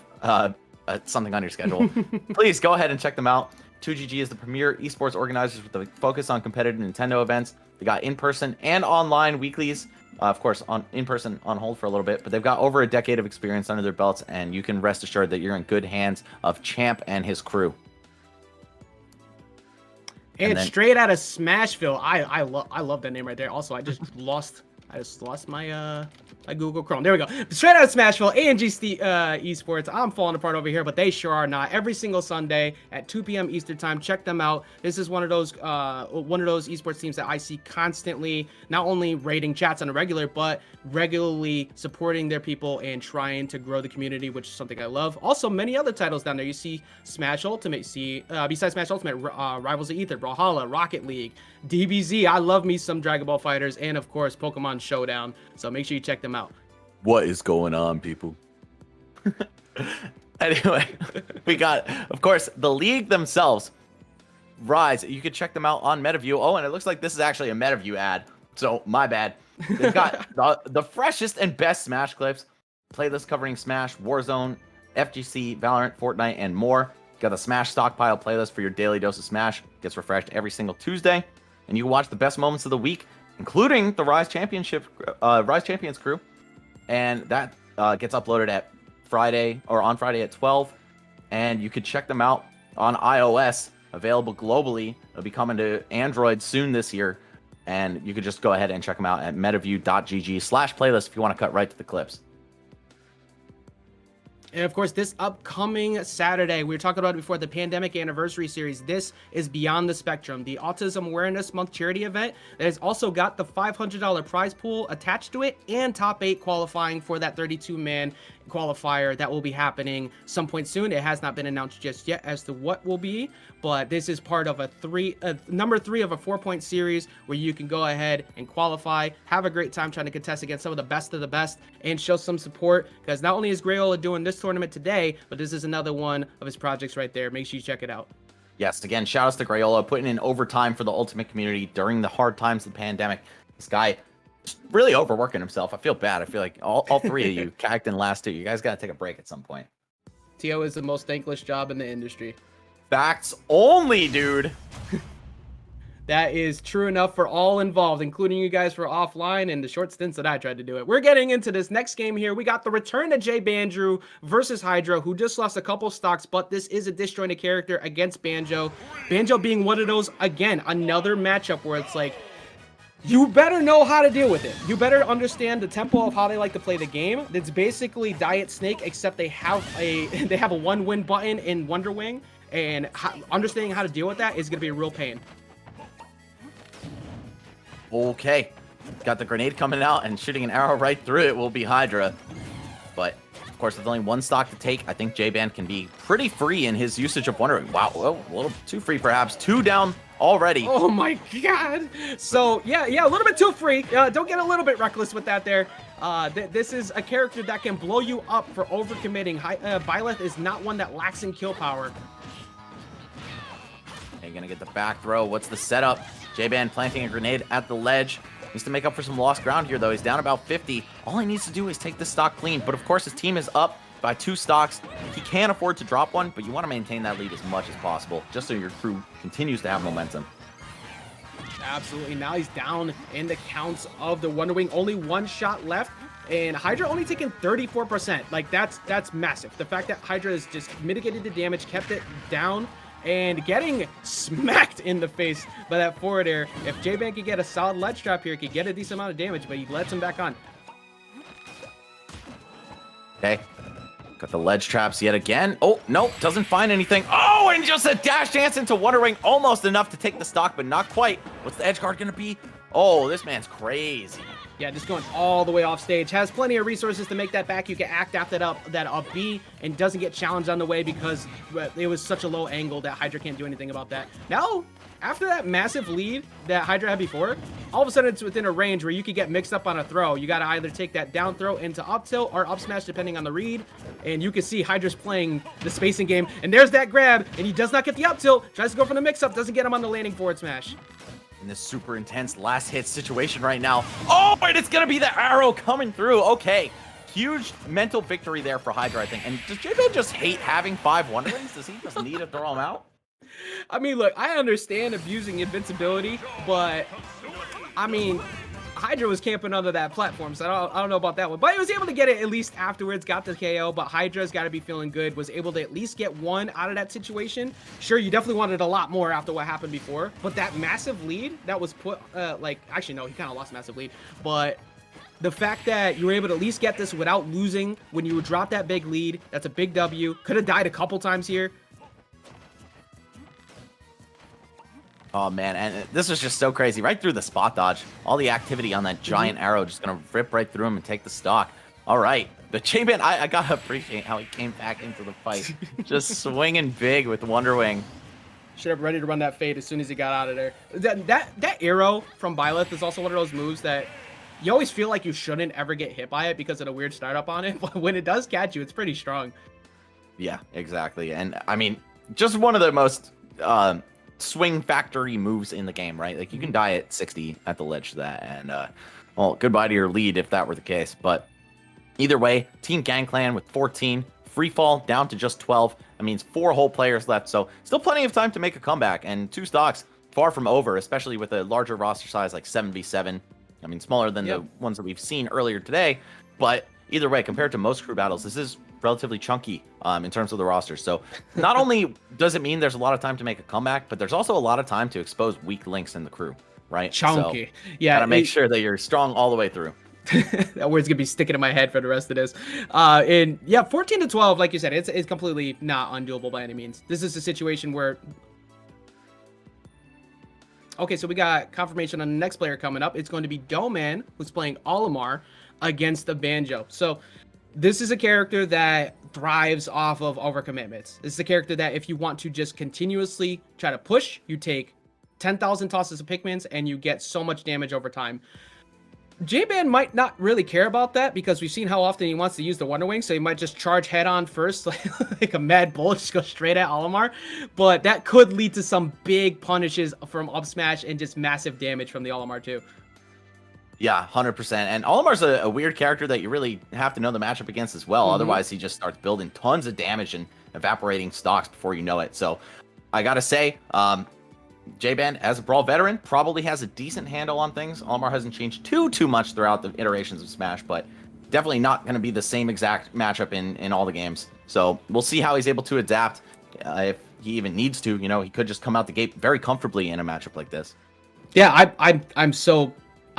something on your schedule, please go ahead and check them out. 2GG is the premier esports organizers with a focus on competitive Nintendo events. They got in-person and online weeklies. Of course, on in-person on hold for a little bit, but they've got over a decade of experience under their belts, and you can rest assured that you're in good hands of Champ and his crew. And then, straight out of Smashville, I love that name right there. Also, I just lost my my Google Chrome. There we go. Straight out of Smashville, ANG Esports. I'm falling apart over here, but they sure are not. Every single Sunday at 2 p.m. Eastern time. Check them out. This is one of those esports teams that I see constantly, not only raiding chats on a regular, but regularly supporting their people and trying to grow the community, which is something I love. Also, many other titles down there. You see Smash Ultimate. Besides Smash Ultimate, Rivals of Ether, Brawlhalla, Rocket League, DBZ. I love me some Dragon Ball Fighters, and of course Pokemon Showdown. So make sure you check them out. What is going on, people? Anyway, we got, of course, the league themselves, Rise. You can check them out on MetaView. Oh, and it looks like this is actually a MetaView ad, so my bad. They've got the freshest and best Smash clips, playlist covering Smash, Warzone, FGC, Valorant, Fortnite, and more. You got the Smash Stockpile playlist for your daily dose of Smash. Gets refreshed every single Tuesday, and you can watch the best moments of the week, including the Rise Champions crew, and that gets uploaded at on Friday at 12, and you could check them out on iOS, available globally. It'll be coming to Android soon this year, and you could just go ahead and check them out at metaview.gg/playlist if you want to cut right to the clips. And of course, this upcoming Saturday, we were talking about it before, the Pandemic Anniversary Series. This is Beyond the Spectrum, the Autism Awareness Month charity event that has also got the $500 prize pool attached to it and top 8 qualifying for that 32-man qualifier that will be happening some point soon. It has not been announced just yet as to what will be, but this is part of number 3 of a 4-point series where you can go ahead and qualify, have a great time trying to contest against some of the best, and show some support, because not only is Grayola doing this tournament today, but this is another one of his projects right there. Make sure you check it out. Yes, again, shout outs to Grayola, putting in overtime for the Ultimate community during the hard times of the pandemic. This guy really overworking himself. I feel bad. I feel like all 3 of you, Caged and last 2, you guys got to take a break at some point. TO is the most thankless job in the industry. Facts only, dude. That is true enough for all involved, including you guys for offline and the short stints that I tried to do it. We're getting into this next game here. We got the return of Jay Banjo versus Hydra, who just lost a couple stocks, but this is a disjointed character against Banjo. Banjo being one of those, again, another matchup where it's like, you better know how to deal with it. You better understand the tempo of how they like to play the game. It's basically Diet Snake, except they have a 1-win button in Wonder Wing, and understanding how to deal with that is going to be a real pain. Okay, got the grenade coming out and shooting an arrow right through it will be Hydra. But, of course, with only 1 stock to take, I think J-Ban can be pretty free in his usage of Wonder Wing. Wow, well, a little too free perhaps. 2 down already. Oh my god. So, yeah, a little bit too free. Don't get a little bit reckless with that there. This is a character that can blow you up for overcommitting. Byleth is not one that lacks in kill power. They're going to get the back throw. What's the setup? J-Ban planting a grenade at the ledge. Needs to make up for some lost ground here, though. He's down about 50. All he needs to do is take this stock clean. But, of course, his team is up by 2 stocks. He can't afford to drop one, but you want to maintain that lead as much as possible, just so your crew continues to have momentum. Absolutely. Now he's down in the counts of the Wonder Wing. Only 1 shot left. And Hydra only taking 34%. Like, that's massive. The fact that Hydra has just mitigated the damage, kept it down, and getting smacked in the face by that forward air. If J-Ban could get a solid ledge trap here, he could get a decent amount of damage, but he lets him back on. Okay. Got the ledge traps yet again. Oh, nope, doesn't find anything. Oh, and just a dash dance into Wonder Wing. Almost enough to take the stock, but not quite. What's the edge guard going to be? Oh, this man's crazy. Yeah, just going all the way off stage. Has plenty of resources to make that back. You can act after that up B and doesn't get challenged on the way because it was such a low angle that Hydra can't do anything about that. Now, after that massive lead that Hydra had before, all of a sudden it's within a range where you could get mixed up on a throw. You got to either take that down throw into up tilt or up smash depending on the read. And you can see Hydra's playing the spacing game. And there's that grab, and he does not get the up tilt. Tries to go for the mix up, doesn't get him on the landing forward smash. In this super intense last hit situation right now. Oh, and it's going to be the arrow coming through. Okay. Huge mental victory there for Hydra, I think. And does J-Ben just hate having 5 Wonder Wings? Does he just need to throw them out? I mean, look, I understand abusing invincibility, but I mean, Hydra was camping under that platform, so I don't know about that one. But he was able to get it at least afterwards, got the KO, but Hydra's got to be feeling good, was able to at least get one out of that situation. Sure, you definitely wanted a lot more after what happened before, but that massive lead that was put, actually, no, he kind of lost massive lead, but the fact that you were able to at least get this without losing when you drop that big lead, that's a big W. Could have died a couple times here. Oh, man, and this was just so crazy. Right through the spot dodge. All the activity on that giant arrow just going to rip right through him and take the stock. All right. The J-Ben, I got to appreciate how he came back into the fight. Just swinging big with Wonder Wing. Should have ready to run that fade as soon as he got out of there. That arrow from Byleth is also one of those moves that you always feel like you shouldn't ever get hit by it because of the weird startup on it. But when it does catch you, it's pretty strong. Yeah, exactly. And, I mean, just one of the most... swing factory moves in the game, right? Like you can die at 60 at the ledge to that, and well, goodbye to your lead if that were the case. But either way, Team GangClan with 14, free fall down to just 12. That means 4 whole players left, so still plenty of time to make a comeback. And 2 stocks far from over, especially with a larger roster size like 7v7. I mean, smaller than the ones that we've seen earlier today, but either way, compared to most crew battles, this is relatively chunky in terms of the roster. So not only does it mean there's a lot of time to make a comeback, but there's also a lot of time to expose weak links in the crew, right? Chunky. So, yeah. Gotta make sure that you're strong all the way through. That word's gonna be sticking in my head for the rest of this. And yeah, 14 to 12, like you said, it's completely not undoable by any means. This is a situation where... Okay, so we got confirmation on the next player coming up. It's going to be Doman, who's playing Olimar against the Banjo. So this is a character that thrives off of overcommitments. This is a character that if you want to just continuously try to push, you take 10,000 tosses of Pikmins and you get so much damage over time. J-Ban might not really care about that because we've seen how often he wants to use the Wonder Wing, so he might just charge head on first, like a mad bull, just go straight at Olimar. But that could lead to some big punishes from up smash and just massive damage from the Olimar too. Yeah, 100%. And Olimar's a weird character that you really have to know the matchup against as well. Otherwise, he just starts building tons of damage and evaporating stocks before you know it. So I got to say, J-Ban, as a Brawl veteran, probably has a decent handle on things. Olimar hasn't changed too much throughout the iterations of Smash, but definitely not going to be the same exact matchup in all the games. So we'll see how he's able to adapt. If he even needs to, you know, he could just come out the gate very comfortably in a matchup like this. Yeah,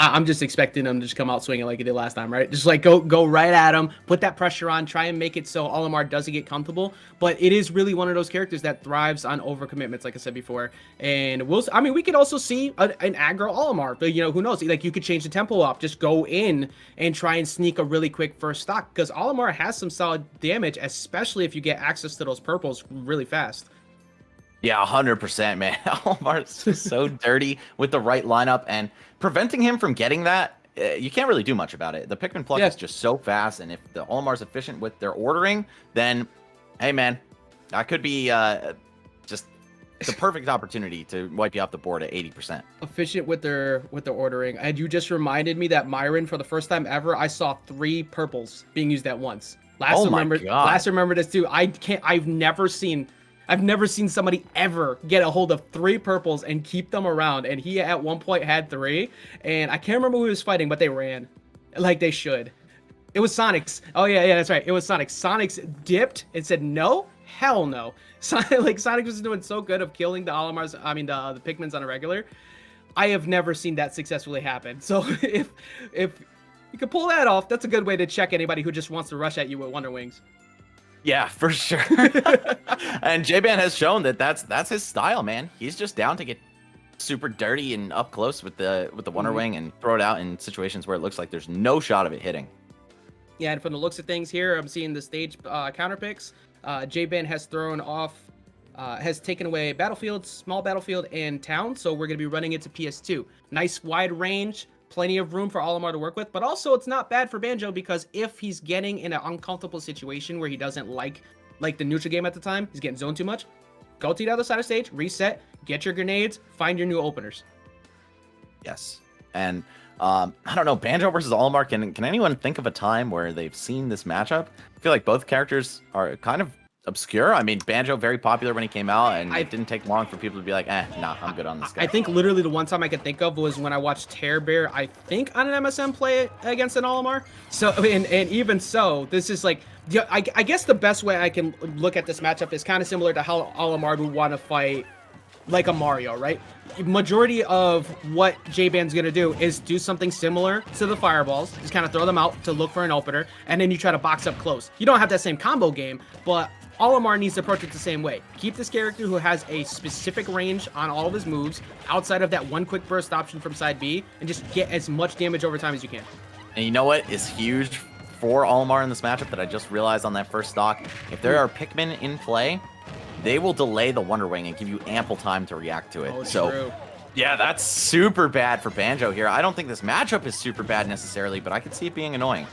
I'm just expecting him to just come out swinging like he did last time, right? Just like go right at him, put that pressure on, try and make it so Olimar doesn't get comfortable. But it is really one of those characters that thrives on overcommitments, like I said before. And we could also see an aggro Olimar, but you know, who knows? Like you could change the tempo up, just go in and try and sneak a really quick first stock because Olimar has some solid damage, especially if you get access to those purples really fast. Yeah, 100%, man. Olimar's so dirty with the right lineup, and preventing him from getting that, you can't really do much about it. The Pikmin pluck is just so fast, and if the Olimar's efficient with their ordering, then, hey, man, that could be just the perfect opportunity to wipe you off the board at 80%. Efficient with their ordering. And you just reminded me that Myron, for the first time ever, I saw 3 purples being used at once. Last remember this too. I've never seen somebody ever get a hold of 3 purples and keep them around. And he at one point had 3. And I can't remember who he was fighting, but they ran. Like they should. It was Sonic's. Oh, yeah, that's right. It was Sonic's. Sonic's dipped and said, no, hell no. Sonic was doing so good of killing the Olimars, the Pikmins on a regular. I have never seen that successfully happen. So if you could pull that off, that's a good way to check anybody who just wants to rush at you with Wonder Wings. Yeah, for sure. And J-Ban has shown that that's his style, man. He's just down to get super dirty and up close with the Wonder Wing and throw it out in situations where it looks like there's no shot of it hitting. Yeah, and from the looks of things here, I'm seeing the stage counter picks. J-Ban has thrown off, has taken away Battlefield, Small Battlefield, and Town, so we're going to be running it to PS2. Nice wide range, plenty of room for Olimar to work with, but also it's not bad for Banjo because if he's getting in an uncomfortable situation where he doesn't like the neutral game at the time, he's getting zoned too much, go to the other side of stage, reset, get your grenades, find your new openers. Yes, and I don't know, Banjo versus Olimar, can anyone think of a time where they've seen this matchup? I feel like both characters are kind of obscure. I mean, Banjo very popular when he came out, and it didn't take long for people to be like, nah, I'm good on this guy. I think literally the one time I could think of was when I watched Tear Bear, I think on an MSM play against an Olimar. So, and even so, this is like, yeah, I guess the best way I can look at this matchup is kind of similar to how Olimar would want to fight like a Mario, right? Majority of what J-Ban's gonna do is do something similar to the fireballs, just kind of throw them out to look for an opener, and then you try to box up close. You don't have that same combo game, but Olimar needs to approach it the same way. Keep this character who has a specific range on all of his moves outside of that one quick burst option from side B, and just get as much damage over time as you can. And you know what is huge for Olimar in this matchup that I just realized on that first stock? If there are Pikmin in play, they will delay the Wonder Wing and give you ample time to react to it. Oh, so, true. Yeah, that's super bad for Banjo here. I don't think this matchup is super bad necessarily, but I could see it being annoying.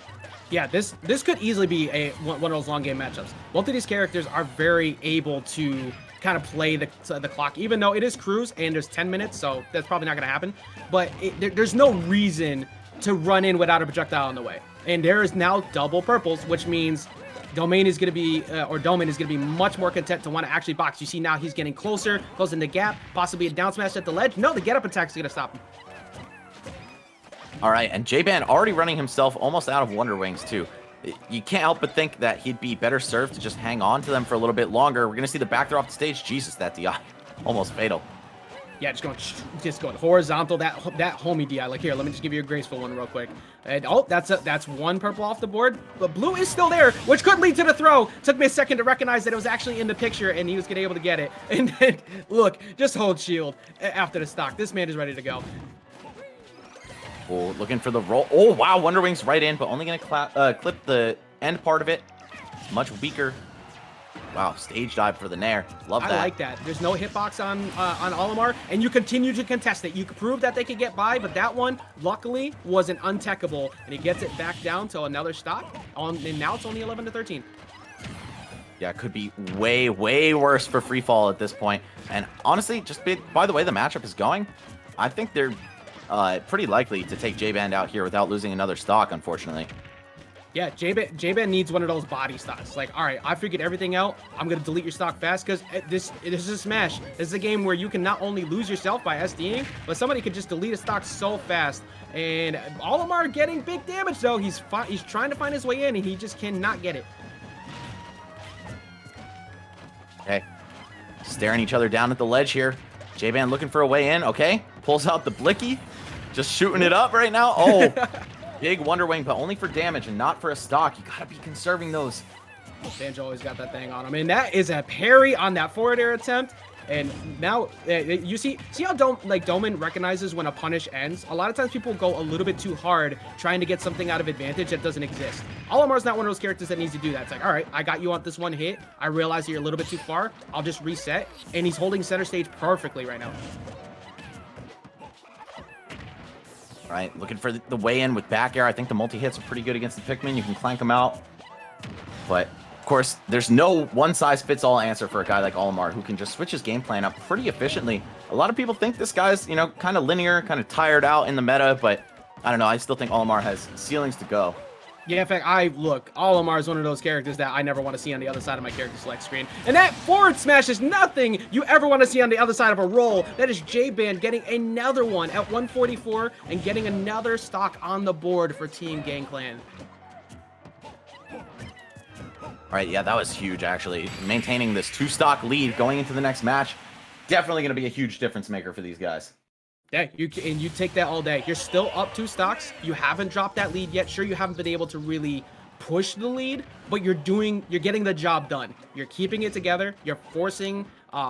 Yeah, this could easily be one of those long game matchups. Both of these characters are very able to kind of play the clock, even though it is cruise and there's 10 minutes, so that's probably not going to happen. But there's no reason to run in without a projectile on the way. And there is now double purples, which means Domain is going to be, Domain is going to be much more content to want to actually box. You see now he's getting closer, closing the gap, possibly a down smash at the ledge. No, the get up attack is going to stop him. All right, and J-Ban already running himself almost out of Wonder Wings too. You can't help but think that he'd be better served to just hang on to them for a little bit longer. We're going to see the back throw off the stage. Jesus, that DI. Almost fatal. Yeah, just going horizontal, that homie DI. Like here, let me just give you a graceful one real quick. And oh, that's one purple off the board. But blue is still there, which could lead to the throw. Took me a second to recognize that it was actually in the picture and he was gonna be able to get it. And then look, just hold shield after the stock. This man is ready to go. Oh, looking for the roll. Oh wow, Wonder Wings right in, but only gonna clip the end part of it. Much weaker. Wow, stage dive for the Nair. Love that. I like that. There's no hitbox on Olimar, and you continue to contest it. You can prove that they could get by, but that one, luckily, was an untechable, and he gets it back down to another stock, and now it's only 11 to 13. Yeah, it could be way, way worse for Free Fall at this point. And honestly, just by the way the matchup is going, I think they're pretty likely to take J-Ban out here without losing another stock, unfortunately. Yeah, J-Ban needs one of those body stocks. Like, all right, I figured everything out. I'm going to delete your stock fast because this is a Smash. This is a game where you can not only lose yourself by SDing, but somebody could just delete a stock so fast. And Olimar getting big damage, though. He's trying to find his way in, and he just cannot get it. Okay. Staring each other down at the ledge here. J-Ban looking for a way in. Okay. Pulls out the Blicky. Just shooting it up right now. Oh. Big Wonder Wing, but only for damage and not for a stock. You gotta be conserving those. Banjo always got that thing on him. And that is a parry on that forward air attempt. And now, you see how Doman recognizes when a punish ends? A lot of times people go a little bit too hard trying to get something out of advantage that doesn't exist. Olimar's not one of those characters that needs to do that. It's like, all right, I got you on this one hit. I realize you're a little bit too far. I'll just reset. And he's holding center stage perfectly right now. Right, looking for the way in with back air. I think the multi-hits are pretty good against the Pikmin. You can clank them out. But, of course, there's no one-size-fits-all answer for a guy like Olimar who can just switch his game plan up pretty efficiently. A lot of people think this guy's, you know, kind of linear, kind of tired out in the meta, but I don't know. I still think Olimar has ceilings to go. Yeah, in fact, Olimar is one of those characters that I never want to see on the other side of my character select screen. And that forward smash is nothing you ever want to see on the other side of a roll. That is J-Ban getting another one at 144 and getting another stock on the board for Team GangClan. All right, yeah, that was huge, actually. Maintaining this 2-stock lead going into the next match, definitely going to be a huge difference maker for these guys. Yeah, you take that all day. You're still up 2 stocks. You haven't dropped that lead yet. Sure, you haven't been able to really push the lead, but you're getting the job done. You're keeping it together. You're forcing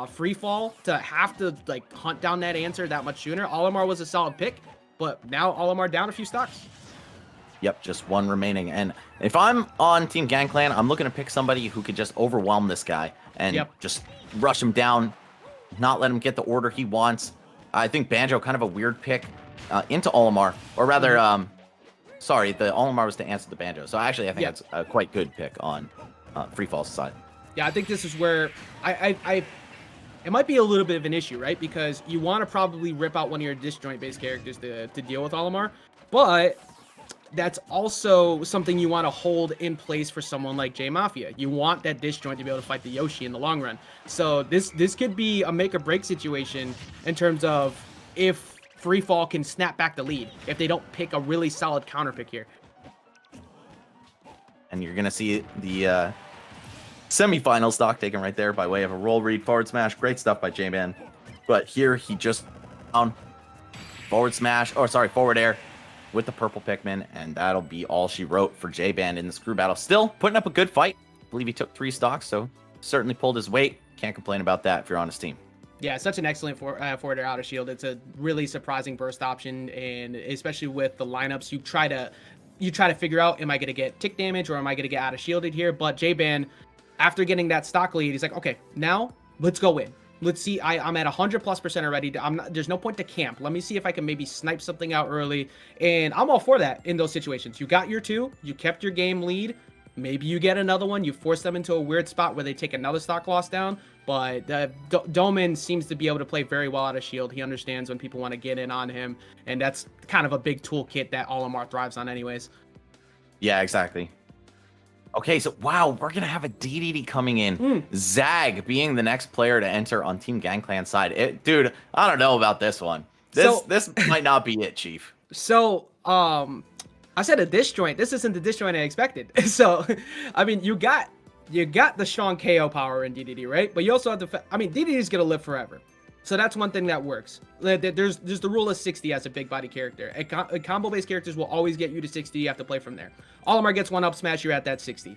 free fall to have to like hunt down that answer that much sooner. Olimar was a solid pick, but now Olimar down a few stocks. Yep, just one remaining. And if I'm on Team Gangplank, I'm looking to pick somebody who could just overwhelm this guy and just rush him down, not let him get the order he wants. I think Banjo kind of a weird pick into Olimar, or rather, sorry, the Olimar was to answer the Banjo. So actually, I think it's a quite good pick on Free Fall's side. Yeah, I think this is where it might be a little bit of an issue, right? Because you want to probably rip out one of your disjoint-based characters to deal with Olimar, but that's also something you want to hold in place for someone like J Mafia. You want that disjoint to be able to fight the Yoshi in the long run. So this could be a make or break situation in terms of if Free Fall can snap back the lead, if they don't pick a really solid counter pick here. And you're going to see the semifinal stock taken right there by way of a roll read forward smash. Great stuff by J-Man. But here he just down forward smash, or sorry, forward air with the purple Pikmin, and that'll be all she wrote for J-Band in the screw battle. Still putting up a good fight. I believe he took 3 stocks, so certainly pulled his weight. Can't complain about that if you're on his team. Yeah, such an excellent forward air out of shield. It's a really surprising burst option, and especially with the lineups, you try to figure out, am I going to get tick damage or am I going to get out of shielded here? But J-Band, after getting that stock lead, he's like, okay, now let's go in. Let's see. I'm at 100+% already. There's no point to camp. Let me see if I can maybe snipe something out early. And I'm all for that in those situations. You got your 2. You kept your game lead. Maybe you get another one. You force them into a weird spot where they take another stock loss down. But Doman seems to be able to play very well out of shield. He understands when people want to get in on him. And that's kind of a big toolkit that Olimar thrives on anyways. Yeah, exactly. Okay, so wow, we're gonna have a DDD coming in. Zag being the next player to enter on Team Gangplank's side. Dude, I don't know about this one. This might not be it, Chief. So, I said a disjoint. This isn't the disjoint I expected. So, I mean, you got the strong KO power in DDD, right? But you also have DDD is gonna live forever. So that's one thing that works. There's the rule of 60 as a big body character. Combo-based characters will always get you to 60. You have to play from there. Olimar gets one up smash, you're at that 60.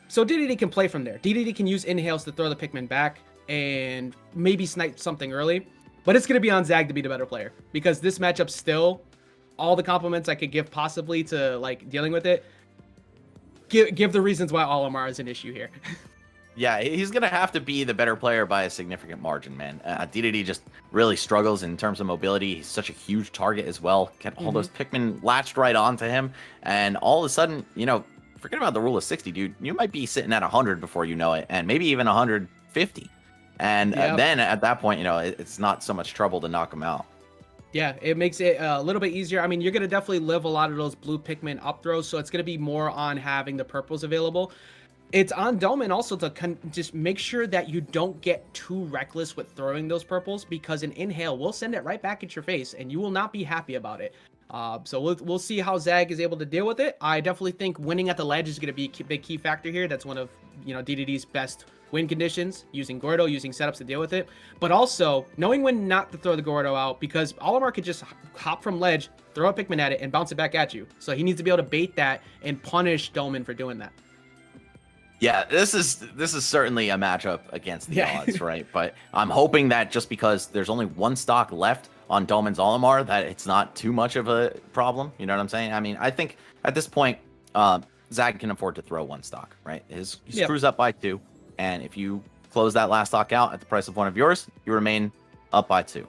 So DDD can play from there. DDD can use inhales to throw the Pikmin back and maybe snipe something early. But it's going to be on Zag to be the better player. Because this matchup still, all the compliments I could give possibly to like dealing with it, give the reasons why Olimar is an issue here. Yeah, he's going to have to be the better player by a significant margin, man. DDD just really struggles in terms of mobility. He's such a huge target as well. All those Pikmin latched right onto him. And all of a sudden, forget about the rule of 60, dude. You might be sitting at 100 before you know it, and maybe even 150. And then at that point, it's not so much trouble to knock him out. Yeah, it makes it a little bit easier. I mean, you're going to definitely live a lot of those blue Pikmin up throws, so it's going to be more on having the purples available. It's on Doman also to just make sure that you don't get too reckless with throwing those purples, because an inhale will send it right back at your face and you will not be happy about it. So we'll see how Zag is able to deal with it. I definitely think winning at the ledge is going to be a big key factor here. That's one of DDD's best win conditions, using Gordo, using setups to deal with it. But also knowing when not to throw the Gordo out, because Olimar could just hop from ledge, throw a Pikmin at it, and bounce it back at you. So he needs to be able to bait that and punish Doman for doing that. Yeah, this is certainly a matchup against the odds, right? But I'm hoping that just because there's only 1 stock left on Doman's Olimar, that it's not too much of a problem. You know what I'm saying? I mean, I think at this point, Zag can afford to throw 1 stock, right? He screws up by 2, and if you close that last stock out at the price of one of yours, you remain up by 2.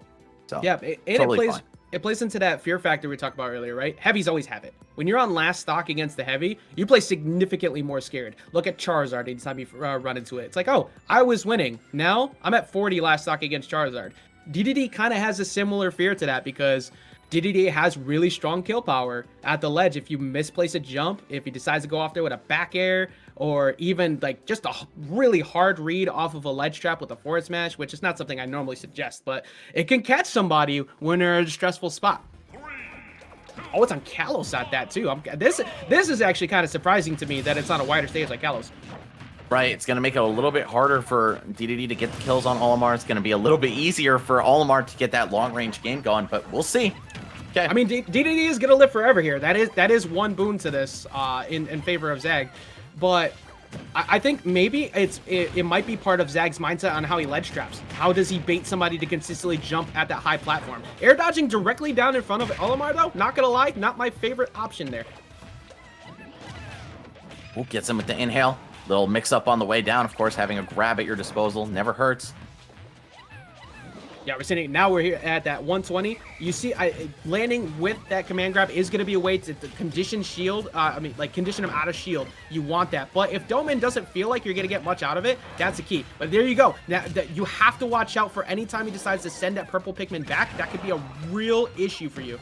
So yeah, totally fine. It plays into that fear factor we talked about earlier, right? Heavies always have it. When you're on last stock against the heavy, you play significantly more scared. Look at Charizard anytime you run into it. It's like, oh, I was winning. Now I'm at 40 last stock against Charizard. DDD kind of has a similar fear to that, because DDD has really strong kill power at the ledge. If you misplace a jump, if he decides to go off there with a back air, or even like just a really hard read off of a ledge trap with a forward smash, which is not something I normally suggest, but it can catch somebody when they're in a stressful spot. Oh, it's on Kalos at that too. This is actually kind of surprising to me that it's on a wider stage like Kalos. Right, it's going to make it a little bit harder for DDD to get the kills on Olimar. It's going to be a little bit easier for Olimar to get that long-range game going, but we'll see. Okay. I mean, DDD is gonna live forever here. That is one boon to this in favor of Zag, but I think maybe it might be part of Zag's mindset on how he ledge traps. How does he bait somebody to consistently jump at that high platform? Air dodging directly down in front of Olimar, though, not gonna lie, not my favorite option there. Ooh, gets him with the inhale. Little mix up on the way down. Of course, having a grab at your disposal never hurts. Yeah, we're sitting now. We're here at that 120. You see, landing with that command grab is going to be a way to condition shield. I mean, like condition him out of shield. You want that, but if Doman doesn't feel like you're going to get much out of it, that's the key. But there you go. Now you have to watch out for any time he decides to send that purple Pikmin back. That could be a real issue for you.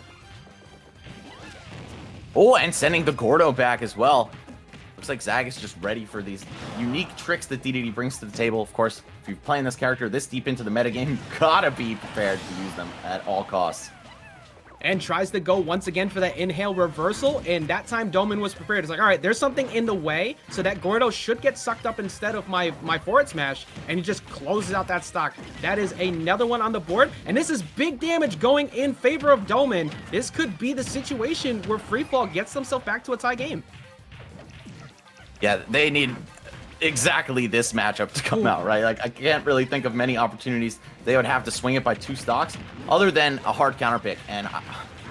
Oh, and sending the Gordo back as well. Looks like Zag is just ready for these unique tricks that DDD brings to the table. Of course, if you're playing this character this deep into the metagame, you gotta be prepared to use them at all costs. And tries to go once again for that inhale reversal, and that time Doman was prepared. It's like, all right, there's something in the way, so that Gordo should get sucked up instead of my forward smash, and he just closes out that stock. That is another one on the board, and this is big damage going in favor of Doman. This could be the situation where Freefall gets themselves back to a tie game. Yeah, they need exactly this matchup to come out, right? Like, I can't really think of many opportunities they would have to swing it by 2 stocks other than a hard counter pick. And I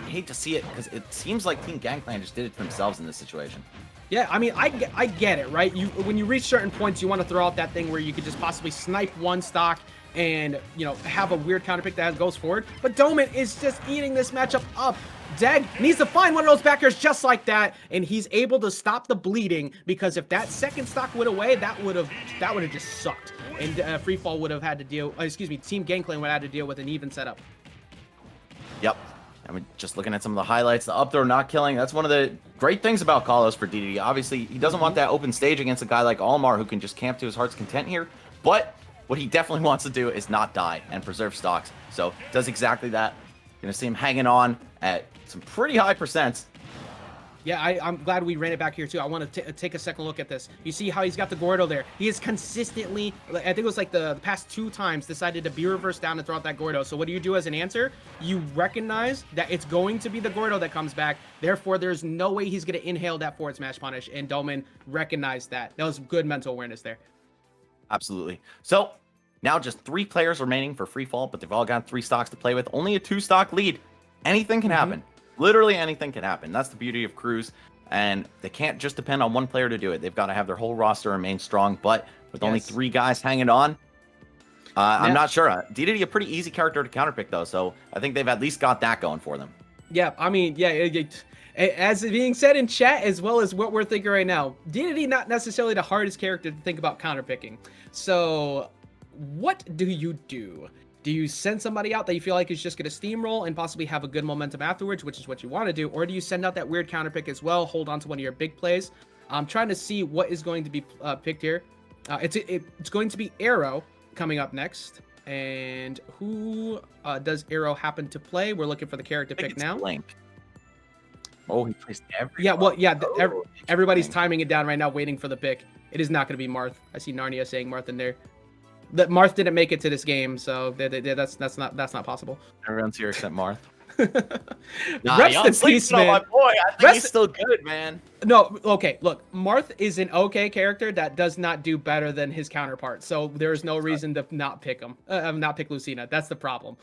hate to see it because it seems like Team Gangplank just did it to themselves in this situation. Yeah, I mean, I get it, right? When you reach certain points, you want to throw out that thing where you could just possibly snipe 1 stock and, you know, have a weird counter pick that goes forward. But Doman is just eating this matchup up. Zag needs to find one of those backers just like that, and he's able to stop the bleeding, because if that second stock went away, that would have just sucked, and Freefall would have had to deal. Excuse me, Team Gangplank would have had to deal with an even setup. Yep. I mean, just looking at some of the highlights, the up throw not killing. That's one of the great things about Kalos for DDD. Obviously, he doesn't want that open stage against a guy like Olimar who can just camp to his heart's content here, but what he definitely wants to do is not die and preserve stocks. So does exactly that. Gonna see him hanging on at some pretty high percents. Yeah, I'm glad we ran it back here too. I want to take a second look at this. You see how he's got the Gordo there. He is consistently, I think it was like the past 2 times, decided to be reversed down and throw out that Gordo. So what do you do as an answer? You recognize that it's going to be the Gordo that comes back. Therefore, there's no way he's going to inhale that forward smash punish. And Doman recognized that. That was good mental awareness there. Absolutely. So now just 3 players remaining for Freefall, but they've all got 3 stocks to play with. Only a 2-stock lead. Anything can happen. Literally anything can happen. That's the beauty of Cruz, and they can't just depend on one player to do it. They've got to have their whole roster remain strong, but with only 3 guys hanging on, I'm not sure. DDD a pretty easy character to counterpick, though, so I think they've at least got that going for them. Yeah, I mean, yeah, as being said in chat, as well as what we're thinking right now, DDD not necessarily the hardest character to think about counterpicking. So what do you do? Do you send somebody out that you feel like is just going to steamroll and possibly have a good momentum afterwards, which is what you want to do? Or do you send out that weird counter pick as well, hold on to one of your big plays? I'm trying to see what is going to be picked here. It's going to be Arrow coming up next. And who does Arrow happen to play? We're looking for the character pick now. Blink. Oh, he plays everyone. Yeah, well, yeah, everybody's timing it down right now, waiting for the pick. It is not going to be Marth. I see Narnia saying Marth in there. That Marth didn't make it to this game, so that's not possible. Everyone's here except Marth. Rest in peace, man. My boy. I think he's still good, man. No, okay, look, Marth is an okay character that does not do better than his counterpart, so there is no reason to not pick him, not pick Lucina. That's the problem.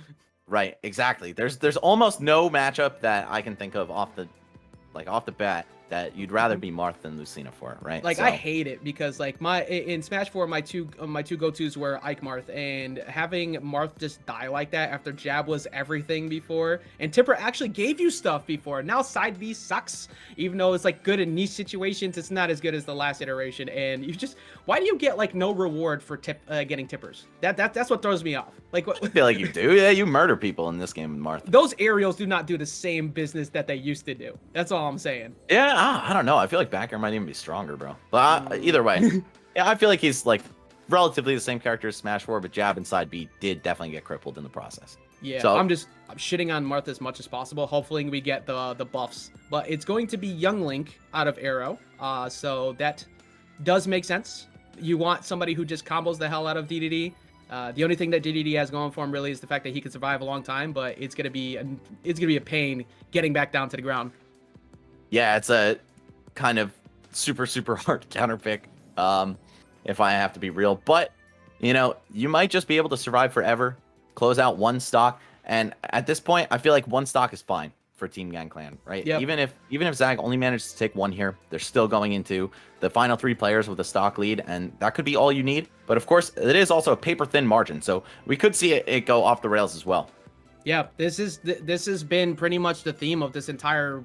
Right, exactly. There's almost no matchup that I can think of off the bat that you'd rather be Marth than Lucina for, right? Like, so. I hate it because, like, in Smash 4, my two go-tos were Ike Marth, and having Marth just die like that after Jab was everything before, and Tipper actually gave you stuff before. Now Side B sucks, even though it's, like, good in niche situations, it's not as good as the last iteration, and you just, why do you get, like, no reward for getting Tippers? That's what throws me off. Like, what? I feel like you do. Yeah, you murder people in this game with Marth. Those aerials do not do the same business that they used to do. That's all I'm saying. Yeah, I don't know. I feel like back air might even be stronger, bro. But either way, yeah, I feel like he's like relatively the same character as Smash 4, but Jab and Side B did definitely get crippled in the process. Yeah, so I'm shitting on Marth as much as possible. Hopefully we get the buffs. But it's going to be Young Link out of Arrow. So that does make sense. You want somebody who just combos the hell out of DDD. The only thing that DDD has going for him really is the fact that he can survive a long time, but it's gonna be a pain getting back down to the ground. Yeah, it's a kind of super hard counter pick, if I have to be real. But you might just be able to survive forever, close out one stock, and at this point, I feel like one stock is fine for Team GangClan, right? Yep. Even if Zag only manages to take one here, they're still going into the final 3 players with a stock lead, and that could be all you need. But of course, it is also a paper thin margin, so we could see it go off the rails as well. Yeah, this has been pretty much the theme of this entire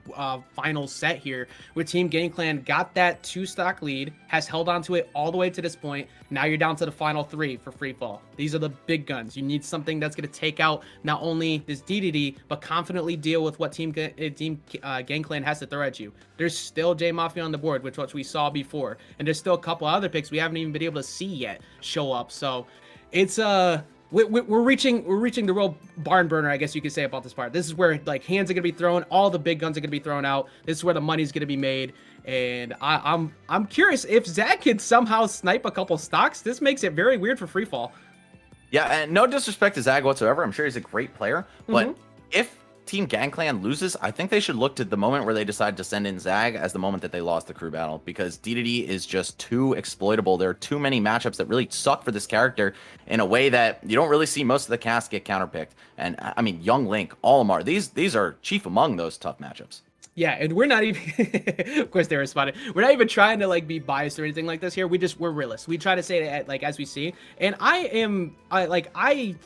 final set here, where Team GangClan got that 2-stock lead, has held on to it all the way to this point. Now you're down to the final 3 for free fall. These are the big guns. You need something that's going to take out not only this DDD, but confidently deal with what Team GangClan has to throw at you. There's still J Mafia on the board, which we saw before, and there's still a couple other picks we haven't even been able to see yet show up. So it's we're reaching the real barn burner, I guess you could say, about this part. This is where like hands are gonna be thrown, all the big guns are gonna be thrown out. This is where the money's gonna be made, and I'm curious if Zag can somehow snipe a couple stocks. This makes it very weird for free fall. Yeah, and no disrespect to Zag whatsoever. I'm sure he's a great player, but if Team GangClan loses, I think they should look to the moment where they decide to send in Zag as the moment that they lost the crew battle, because DDD is just too exploitable. There are too many matchups that really suck for this character in a way that you don't really see most of the cast get counterpicked. And I mean, Young Link, Olimar, these are chief among those tough matchups. Yeah, and we're not even, of course they responded. We're not even trying to like be biased or anything like this here. We're realists. We try to say it like as we see. And I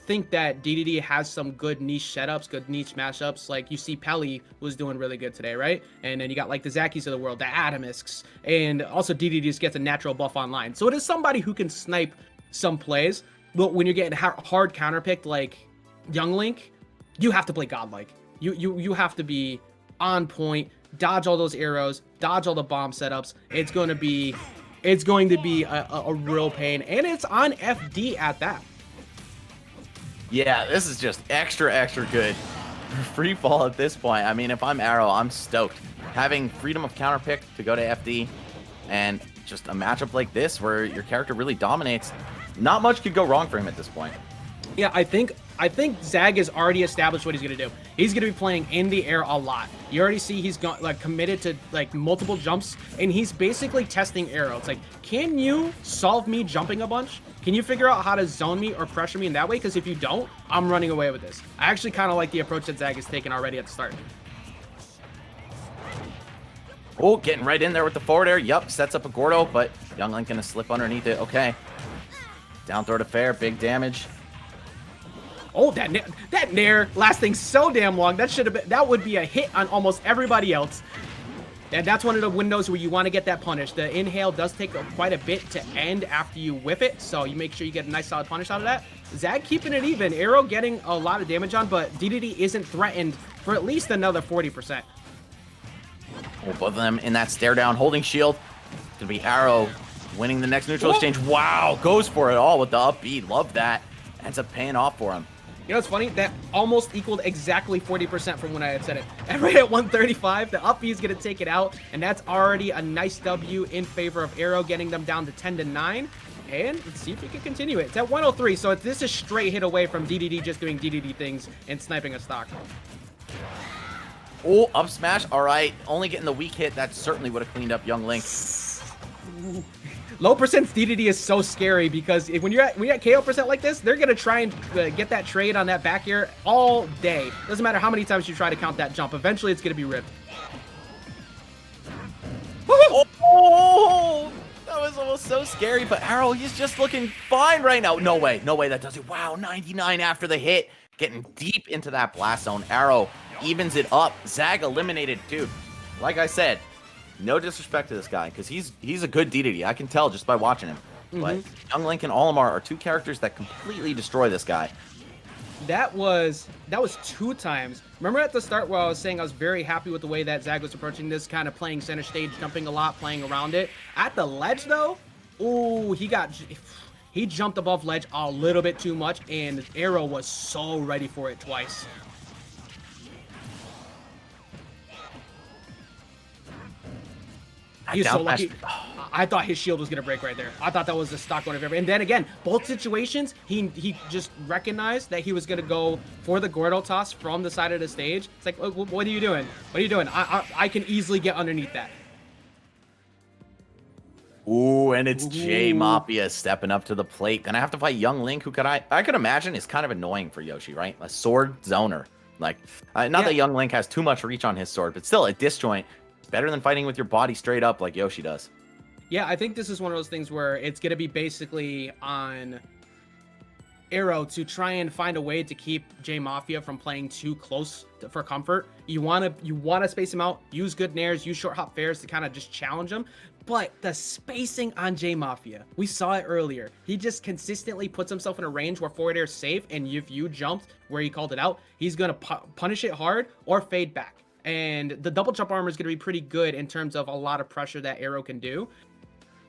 think that DDD has some good niche setups, good niche mashups. Like you see Pelly was doing really good today, right? And then you got like the Zakis of the world, the Atomisks, and also DDD just gets a natural buff online. So it is somebody who can snipe some plays. But when you're getting hard counterpicked like Young Link, you have to play godlike. You have to be on point, dodge all those arrows, dodge all the bomb setups. It's going to be a real pain, and it's on FD at that. Yeah, this is just extra good for free fall at this point. I mean, if I'm Arrow, I'm stoked. Having freedom of counterpick to go to FD and just a matchup like this where your character really dominates, not much could go wrong for him at this point. Yeah, I think Zag has already established what he's gonna do. He's gonna be playing in the air a lot. You already see he's got like committed to like multiple jumps, and he's basically testing arrow. It's like, can you solve me jumping a bunch? Can you figure out how to zone me or pressure me in that way? Because if you don't, I'm running away with this. I actually kind of like the approach that Zag has taken already at the start. Oh, getting right in there with the forward air. Yup, sets up a Gordo, but Young Link gonna slip underneath it. Okay. Down throw to fair, big damage. Oh, that nair lasting so damn long. That would be a hit on almost everybody else. And that's one of the windows where you want to get that punish. The inhale does take quite a bit to end after you whip it, so you make sure you get a nice solid punish out of that. Zag keeping it even. Arrow getting a lot of damage on, but DDD isn't threatened for at least another 40%. Oh, both of them in that stare down, holding shield. It's gonna be Arrow winning the next neutral exchange. Wow, goes for it all with the up B. Love that. Ends up paying off for him. You know what's funny? That almost equaled exactly 40% from when I had said it. And right at 135, the up B is going to take it out, and that's already a nice W in favor of Arrow, getting them down to 10-9. And let's see if we can continue it. It's at 103, so this is straight hit away from DDD just doing DDD things and sniping a stock. Oh, up smash. All right, only getting the weak hit. That certainly would have cleaned up Young Link. Low percent DDD is so scary because when you're at KO percent like this, they're gonna try and get that trade on that back air all day. Doesn't matter how many times you try to count that jump. Eventually, it's gonna be ripped. Oh, that was almost so scary. But Arrow, he's just looking fine right now. No way that does it. Wow, 99 after the hit, getting deep into that blast zone. Arrow evens it up. Zag eliminated, dude. Like I said, no disrespect to this guy, because he's a good DDD. I can tell just by watching him. But Young Link and Olimar are two characters that completely destroy this guy. That was 2 times. Remember at the start where I was saying I was very happy with the way that Zag was approaching this, kind of playing center stage, jumping a lot, playing around it. At the ledge though, ooh, he jumped above ledge a little bit too much, and Arrow was so ready for it twice. He's so lucky. I thought his shield was gonna break right there. I thought that was the stock one of ever. And then again, both situations, he just recognized that he was gonna go for the Gordo toss from the side of the stage. It's like, what are you doing? What are you doing? I can easily get underneath that. Ooh, and it's J Mafia stepping up to the plate. Gonna have to fight Young Link, who I could imagine is kind of annoying for Yoshi, right? A sword zoner. Like, not that Young Link has too much reach on his sword, but still, a disjoint is better than fighting with your body straight up like Yoshi does. Yeah, I think this is one of those things where it's going to be basically on Aero to try and find a way to keep J Mafia from playing too close for comfort. You want to space him out, use good nairs, use short hop fairs to kind of just challenge him. But the spacing on J Mafia, we saw it earlier. He just consistently puts himself in a range where forward air is safe, and if you jumped where he called it out, he's going to punish it hard or fade back. And the double jump armor is going to be pretty good in terms of a lot of pressure that Aero can do.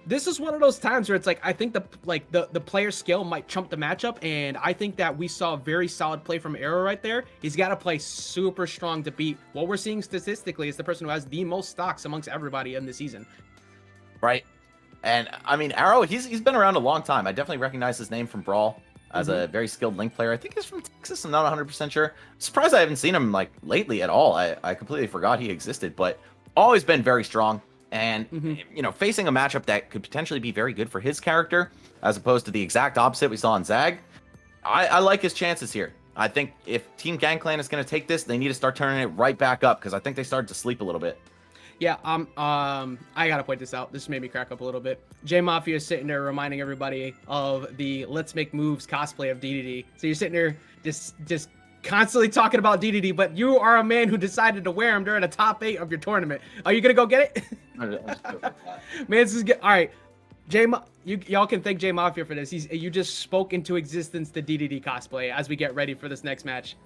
This is one of those times where it's like, I think the player skill might trump the matchup, and I think that we saw a very solid play from Aero right there. He's got to play super strong to beat what we're seeing statistically is the person who has the most stocks amongst everybody in the season. Right. And I mean, Aero, he's been around a long time. I definitely recognize his name from Brawl as a very skilled Link player. I think he's from Texas. I'm not 100% sure. Surprised I haven't seen him like lately at all. I completely forgot he existed, but always been very strong. And, you know, facing a matchup that could potentially be very good for his character, as opposed to the exact opposite we saw in Zag, I like his chances here. I think if Team Gangclan is going to take this, they need to start turning it right back up, because I think they started to sleep a little bit. Yeah, I gotta point this out. This made me crack up a little bit. J Mafia is sitting there reminding everybody of the Let's Make Moves cosplay of DDD. So you're sitting there just constantly talking about DDD, but you are a man who decided to wear him during the top 8 of your tournament. Are you gonna go get it? Man, this is good. All right, y'all can thank J Mafia for this. You just spoke into existence the DDD cosplay as we get ready for this next match.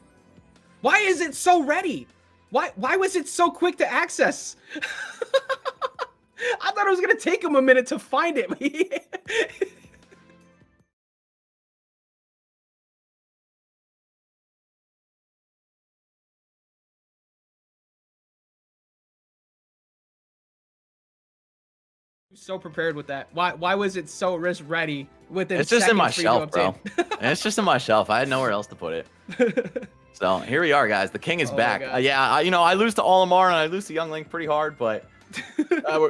Why is it so ready? Why was it so quick to access? I thought it was gonna take him a minute to find it. So prepared with that. Why was it so risk ready within It's just in my shelf, bro. It's just in my shelf. I had nowhere else to put it. So here we are, guys. The king is back. Yeah, you know, I lose to Olimar and I lose to Young Link pretty hard, but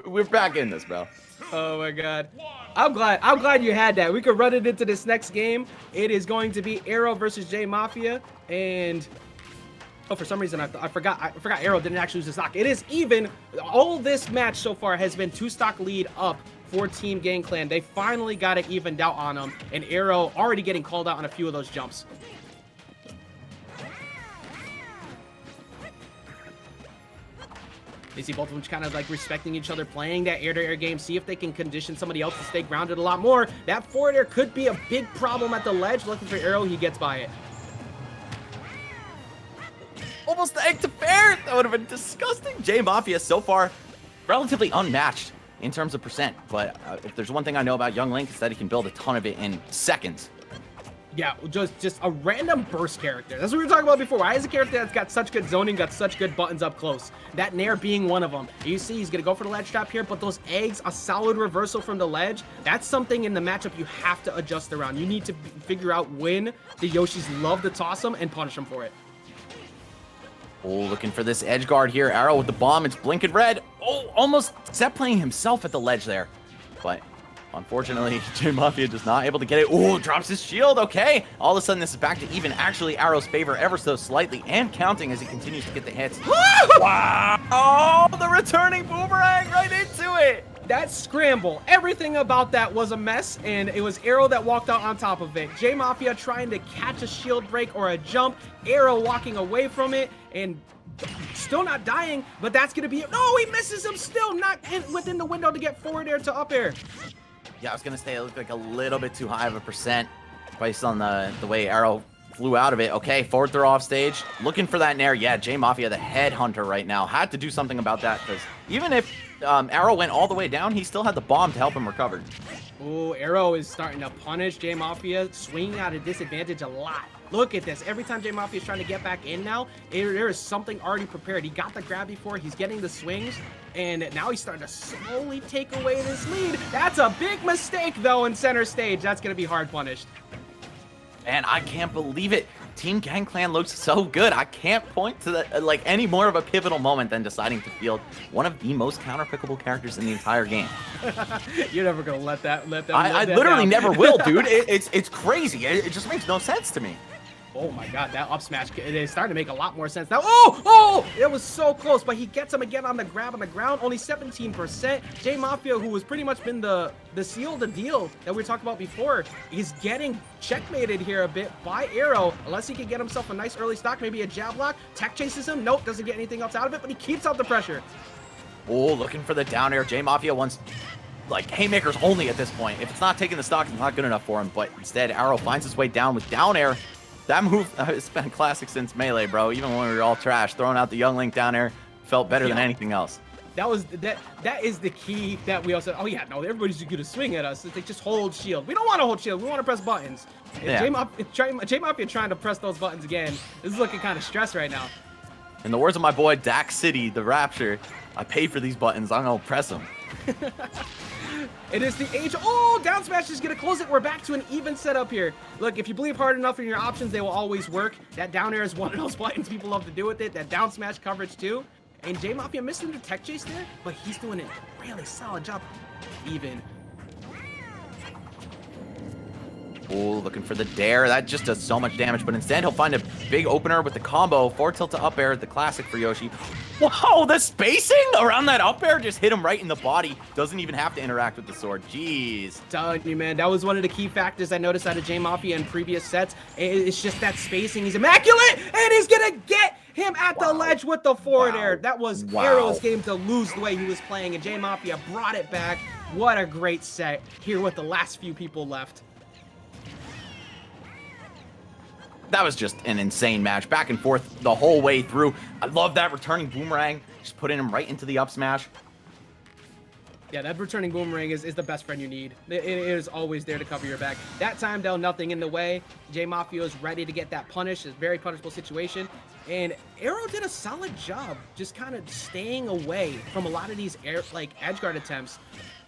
we're back in this, bro. Oh my god. I'm glad you had that. We could run it into this next game. It is going to be Aero versus J Mafia, and for some reason I forgot Aero didn't actually lose the stock. It is even. All this match so far has been 2 stock lead up for Team Gangclan. They finally got it evened out on them, and Aero already getting called out on a few of those jumps. You see both of them kind of like respecting each other, playing that air-to-air game, see if they can condition somebody else to stay grounded a lot more. That forward air could be a big problem at the ledge. Looking for Aero, he gets by it. Almost the egg to fair. That would have been disgusting. J Mafia so far relatively unmatched in terms of percent, but if there's one thing I know about Young Link, it's that he can build a ton of it in seconds. Yeah, just a random burst character. That's what we were talking about before. Why is a character that's got such good zoning, got such good buttons up close? That Nair being one of them. You see, he's going to go for the ledge trap here, but those eggs, a solid reversal from the ledge, that's something in the matchup you have to adjust around. You need to figure out when the Yoshis love to toss them and punish them for it. Oh, looking for this edge guard here. Aero with the bomb. It's blinking red. Oh, almost set playing himself at the ledge there. But unfortunately, J Mafia just not able to get it. Oh, drops his shield. Okay. All of a sudden, this is back to even actually Aero's favor ever so slightly and counting as he continues to get the hits. Wow. Oh, the returning boomerang right into it. That scramble, everything about that was a mess, and it was Aero that walked out on top of it. J Mafia trying to catch a shield break or a jump, Aero walking away from it, and still not dying, but that's going to be it. No, he misses him still, not within the window to get forward air to up air. Yeah, I was going to say it looked like a little bit too high of a percent based on the way Aero flew out of it. Okay, forward throw off stage, looking for that Nair. Yeah, J Mafia, the headhunter right now, had to do something about that, because even if Aero went all the way down, he still had the bomb to help him recover. Oh, Arrow is starting to punish J Mafia, swinging at a disadvantage a lot. Look at this. Every time J Mafia is trying to get back in now, there is something already prepared. He got the grab before, he's getting the swings, and now he's starting to slowly take away this lead. That's a big mistake, though, in center stage. That's going to be hard punished. And I can't believe it. Team Gangclan looks so good. I can't point to like any more of a pivotal moment than deciding to field one of the most counterpickable characters in the entire game. You're never gonna let that I literally never will, dude. It's crazy. It just makes no sense to me. Oh my god, that up smash is starting to make a lot more sense now. Oh, it was so close, but he gets him again on the grab on the ground. Only 17%. J Mafia, who has pretty much been the seal of the deal that we talked about before, is getting checkmated here a bit by Arrow. Unless he can get himself a nice early stock, maybe a jab block. Tech chases him. Nope, doesn't get anything else out of it, but he keeps out the pressure. Oh, looking for the down air. J Mafia wants like haymakers only at this point. If it's not taking the stock, it's not good enough for him. But instead, Arrow finds his way down with down air. That move has been a classic since Melee, bro. Even when we were all trash, throwing out the Young Link down air felt better than anything else. That is the key that we also. Oh yeah, no, everybody's gonna swing at us. They just hold shield. We don't want to hold shield. We want to press buttons. Yeah. J Mafia trying to press those buttons again. This is looking kind of stressed right now. In the words of my boy Dax City, the Rapture, I paid for these buttons. I'm gonna press them. It is the age. Oh, down smash is going to close it. We're back to an even setup here. Look, if you believe hard enough in your options, they will always work. That down air is one of those buttons people love to do with it. That down smash coverage too. And J Mafia missed the tech chase there, but he's doing a really solid job. Even. Oh, looking for the dare. That just does so much damage, but instead he'll find a big opener with the combo. Forward tilt to up air, the classic for Yoshi. Whoa, the spacing around that up air just hit him right in the body. Doesn't even have to interact with the sword. Jeez. Telling you, man, that was one of the key factors I noticed out of J Mafia in previous sets. It's just that spacing. He's immaculate, and he's gonna get him at the ledge with the forward air. That was Arrow's game to lose the way he was playing, and J Mafia brought it back. What a great set here with the last few people left. That was just an insane match, back and forth the whole way through. I love that returning boomerang, just putting him right into the up smash. Yeah, that returning boomerang is the best friend you need. It is always there to cover your back. That time, though, nothing in the way. J Mafia is ready to get that punish. It's a very punishable situation. And Arrow did a solid job just kind of staying away from a lot of these edge guard attempts.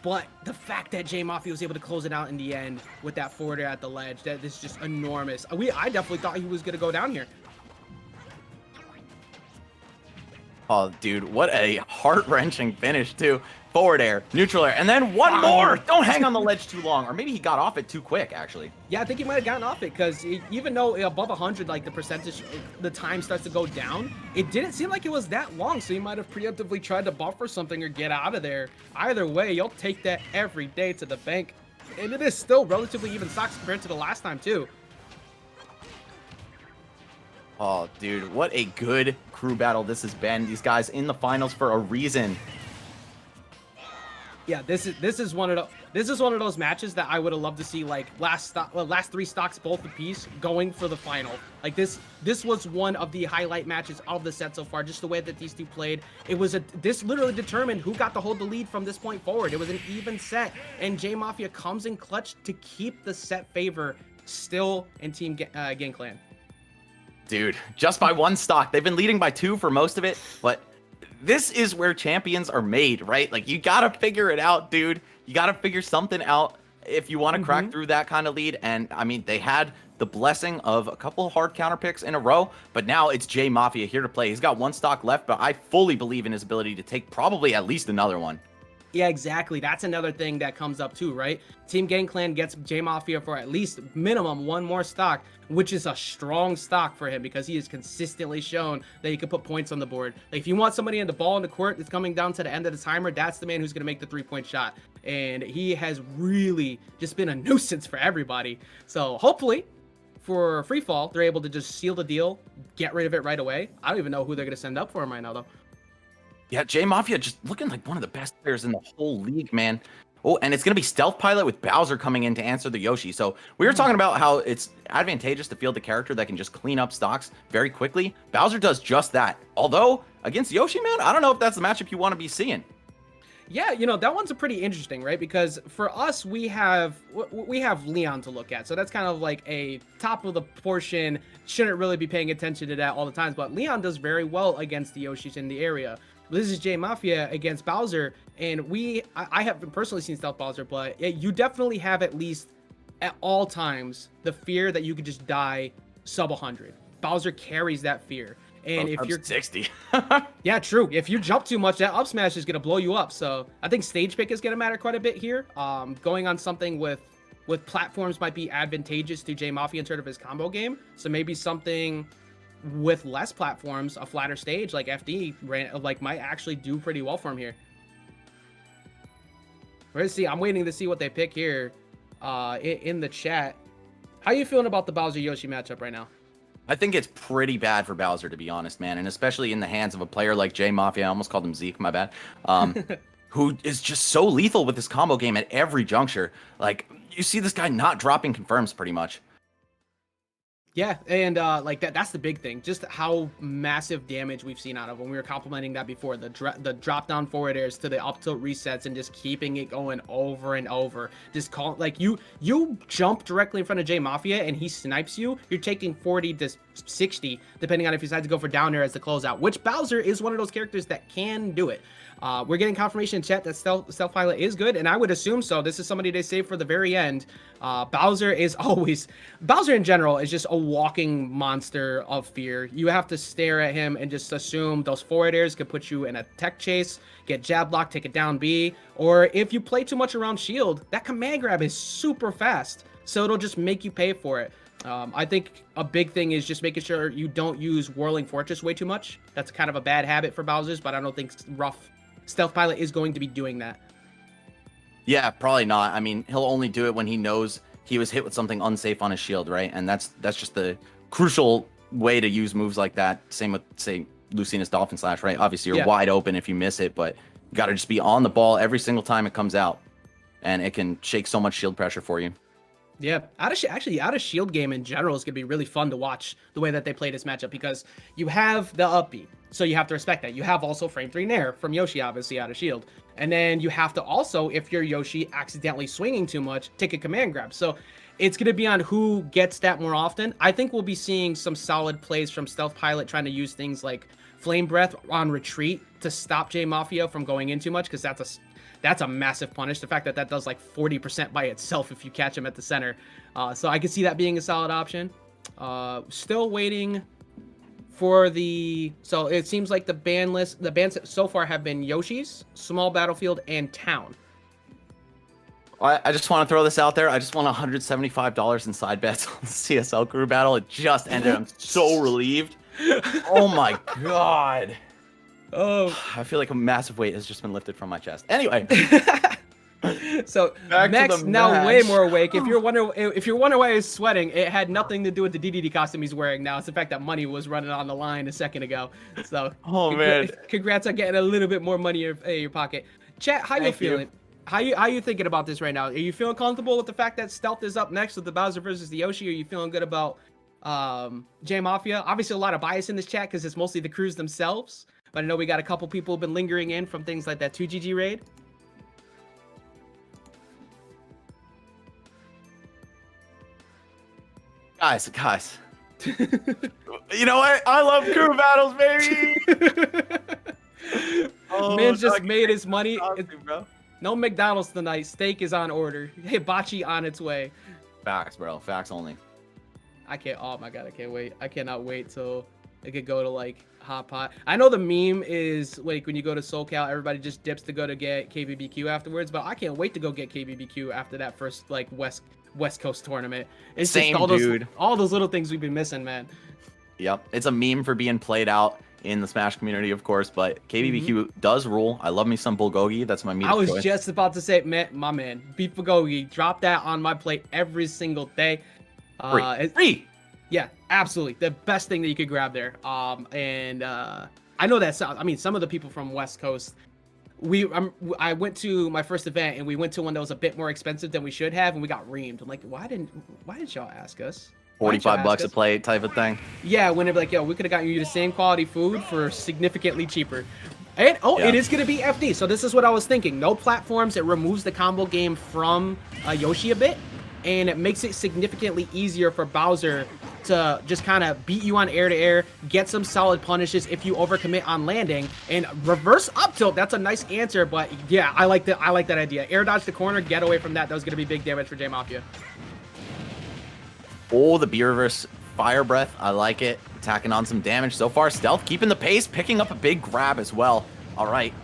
But the fact that J Mafia was able to close it out in the end with that forward air at the ledge, that is just enormous. I definitely thought he was going to go down here. Oh, dude, what a heart-wrenching finish, too. Forward air, neutral air, and then one more! Don't hang on the ledge too long. Or maybe he got off it too quick, actually. Yeah, I think he might have gotten off it, because even though above 100, like, the percentage, the time starts to go down, it didn't seem like it was that long, so he might have preemptively tried to buffer something or get out of there. Either way, you'll take that every day to the bank. And it is still relatively even stocks compared to the last time, too. Oh, dude, what a good crew battle this has been. These guys in the finals for a reason. Yeah, this is one of those matches that I would have loved to see, like last three stocks both apiece going for the final. Like this was one of the highlight matches of the set so far. Just the way that these two played, this literally determined who got to hold the lead from this point forward. It was an even set, and J Mafia comes in clutch to keep the set favor still in Team Gangclan. Dude, just by one stock. They've been leading by 2 for most of it, but this is where champions are made, right? Like, you gotta figure it out, dude. You gotta figure something out if you want to crack through that kind of lead. And I mean, they had the blessing of a couple hard counter picks in a row, but now it's J Mafia here to play. He's got 1 stock left, but I fully believe in his ability to take probably at least another one. Yeah, exactly. That's another thing that comes up too, right? Team Gangclan gets J Mafia for at least minimum 1 more stock, which is a strong stock for him because he has consistently shown that he can put points on the board. Like, if you want somebody in the ball in the court that's coming down to the end of the timer, that's the man who's going to make the 3-point shot. And he has really just been a nuisance for everybody. So hopefully for Free Fall, they're able to just seal the deal, get rid of it right away. I don't even know who they're going to send up for him right now, though. Yeah, J Mafia just looking like one of the best players in the whole league, man. Oh, and it's going to be Stealth Pilot with Bowser coming in to answer the Yoshi. So we were talking about how it's advantageous to field a character that can just clean up stocks very quickly. Bowser does just that. Although, against Yoshi, man, I don't know if that's the matchup you want to be seeing. Yeah, that one's a pretty interesting, right? Because for us, we have Leon to look at, so that's kind of like a top of the portion. Shouldn't really be paying attention to that all the times, but Leon does very well against the Yoshis in the area. This is J Mafia against Bowser, and I haven't personally seen Stealth Bowser, but you definitely have at least at all times the fear that you could just die sub 100. Bowser carries that fear. And if you're 60. yeah, true. If you jump too much, that up smash is gonna blow you up. So I think stage pick is gonna matter quite a bit here. Going on something with platforms might be advantageous to J Mafia in terms of his combo game. So maybe something with less platforms, a flatter stage like FD might actually do pretty well for him here. Let's see. I'm waiting to see what they pick here in the chat. How you feeling about the Bowser Yoshi matchup right now? I think it's pretty bad for Bowser, to be honest, man. And especially in the hands of a player like J Mafia. I almost called him Zeke, my bad. Who is just so lethal with his combo game at every juncture. Like, you see this guy not dropping confirms pretty much. Yeah, and like that's the big thing. Just how massive damage we've seen out of when we were complimenting that before. The drop down forward airs to the up tilt resets and just keeping it going over and over. Just you jump directly in front of J Mafia and he snipes you. You're taking 40 to 60 depending on if you decide to go for down air as the closeout, which Bowser is one of those characters that can do it. We're getting confirmation in chat that Stealth Pilot is good, and I would assume so. This is somebody they save for the very end. Bowser in general is just a walking monster of fear. You have to stare at him and just assume those forward airs could put you in a tech chase, get jab block, take it down B, or if you play too much around shield, that command grab is super fast, so it'll just make you pay for it. I think a big thing is just making sure you don't use Whirling Fortress way too much. That's kind of a bad habit for Bowser's, but I don't think Stealth Pilot is going to be doing that. Yeah, probably not. I mean, he'll only do it when he knows he was hit with something unsafe on his shield, right? And that's just the crucial way to use moves like that. Same with, say, Lucinus Dolphin Slash, right? Obviously, you're wide open if you miss it, but you got to just be on the ball every single time it comes out. And it can shake so much shield pressure for you. Yeah, out of shield game in general is gonna be really fun to watch the way that they play this matchup, because you have the up B, so you have to respect that. You have also frame 3 nair from Yoshi, obviously out of shield, and then you have to also, if you're Yoshi accidentally swinging too much, take a command grab. So it's gonna be on who gets that more often. I think we'll be seeing some solid plays from Stealth Pilot trying to use things like Flame Breath on retreat to stop J Mafia from going in too much, because that's a massive punish. The fact that does like 40% by itself if you catch him at the center. So I can see that being a solid option. Still waiting for so it seems like the bans so far have been Yoshi's, Small Battlefield, and Town. I just want to throw this out there. I just won $175 in side bets on the CSL crew battle. It just ended. I'm so relieved. Oh my God. Oh, I feel like a massive weight has just been lifted from my chest. Anyway, so Max now way more awake. If you're wondering why he's sweating, it had nothing to do with the DDD costume he's wearing now. It's the fact that money was running on the line a second ago. So, man, congrats on getting a little bit more money in your pocket. Chat, how you feeling? How you thinking about this right now? Are you feeling comfortable with the fact that Stealth is up next with the Bowser versus the Yoshi? Are you feeling good about J Mafia? Obviously, a lot of bias in this chat because it's mostly the crews themselves. But I know we got a couple people who've been lingering in from things like that 2GG raid. Guys. You know what? I love crew battles, baby! Man just made his money. Bro. No McDonald's tonight. Steak is on order. Hibachi on its way. Facts, bro. Facts only. Oh my God, I can't wait. I cannot wait till it could go to like Hot Pot. I know the meme is like when you go to SoCal, everybody just dips to go to get KBBQ afterwards, but I can't wait to go get KBBQ after that first like West Coast tournament. It's Same, just all those little things we've been missing, man. Yep, it's a meme for being played out in the Smash community, of course, but KBBQ does rule. I love me some bulgogi. That's my meat. I was just about to say, my man, beef bulgogi. Drop that on my plate every single day. Free. Yeah, absolutely. The best thing that you could grab there. I know that some of the people from West Coast, I went to my first event and we went to one that was a bit more expensive than we should have, and we got reamed. I'm like, why didn't y'all ask us? 45 bucks a plate type of thing. Yeah, when they're like, yo, we could have gotten you the same quality food for significantly cheaper. And, Yeah. it is going to be FD. So this is what I was thinking. No platforms. It removes the combo game from Yoshi a bit. And it makes it significantly easier for Bowser to just kind of beat you on air-to-air, get some solid punishes if you overcommit on landing, and reverse up tilt. That's a nice answer, but yeah, I like that idea. Air dodge the corner, get away from that. That was going to be big damage for J Mafia. Oh, the B reverse fire breath. I like it. Attacking on some damage so far. Stealth keeping the pace, picking up a big grab as well. All right.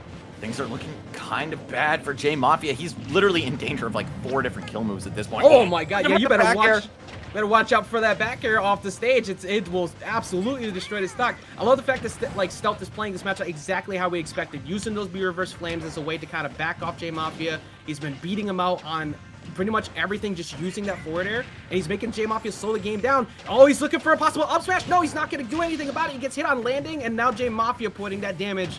Things are looking kind of bad for J Mafia. He's literally in danger of like 4 different kill moves at this point. Oh my god, yeah, you better back air. watch. Better watch out for that back air off the stage. It will absolutely destroy the stock. I love the fact that like Stealth is playing this matchup exactly how we expected, using those B reverse flames as a way to kind of back off J Mafia. He's been beating him out on pretty much everything, just using that forward air, and he's making J Mafia slow the game down. Oh, he's looking for a possible up smash. No, he's not going to do anything about it. He gets hit on landing, and now J Mafia putting that damage.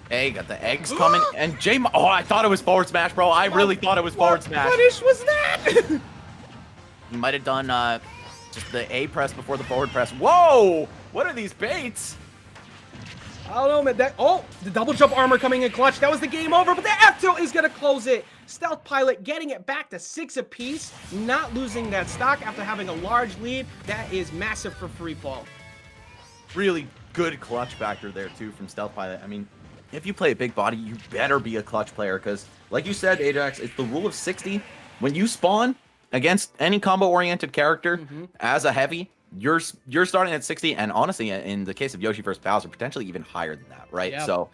Hey, got the eggs coming, and oh, I thought it was forward smash, bro. I really thought it was forward smash. What punish was that? He might have done just the A press before the forward press. Whoa! What are these baits? I don't know, man. The double jump armor coming in clutch. That was the game over, but the F tilt is going to close it. Stealth Pilot getting it back to 6 apiece, not losing that stock after having a large lead. That is massive for free fall. Really good clutch factor there, too, from Stealth Pilot. I mean, if you play a big body, you better be a clutch player, because, like you said, Ajax, it's the rule of 60. When you spawn against any combo-oriented character as a heavy, you're starting at 60, and honestly, in the case of Yoshi versus Bowser, potentially even higher than that, right? Yep. So,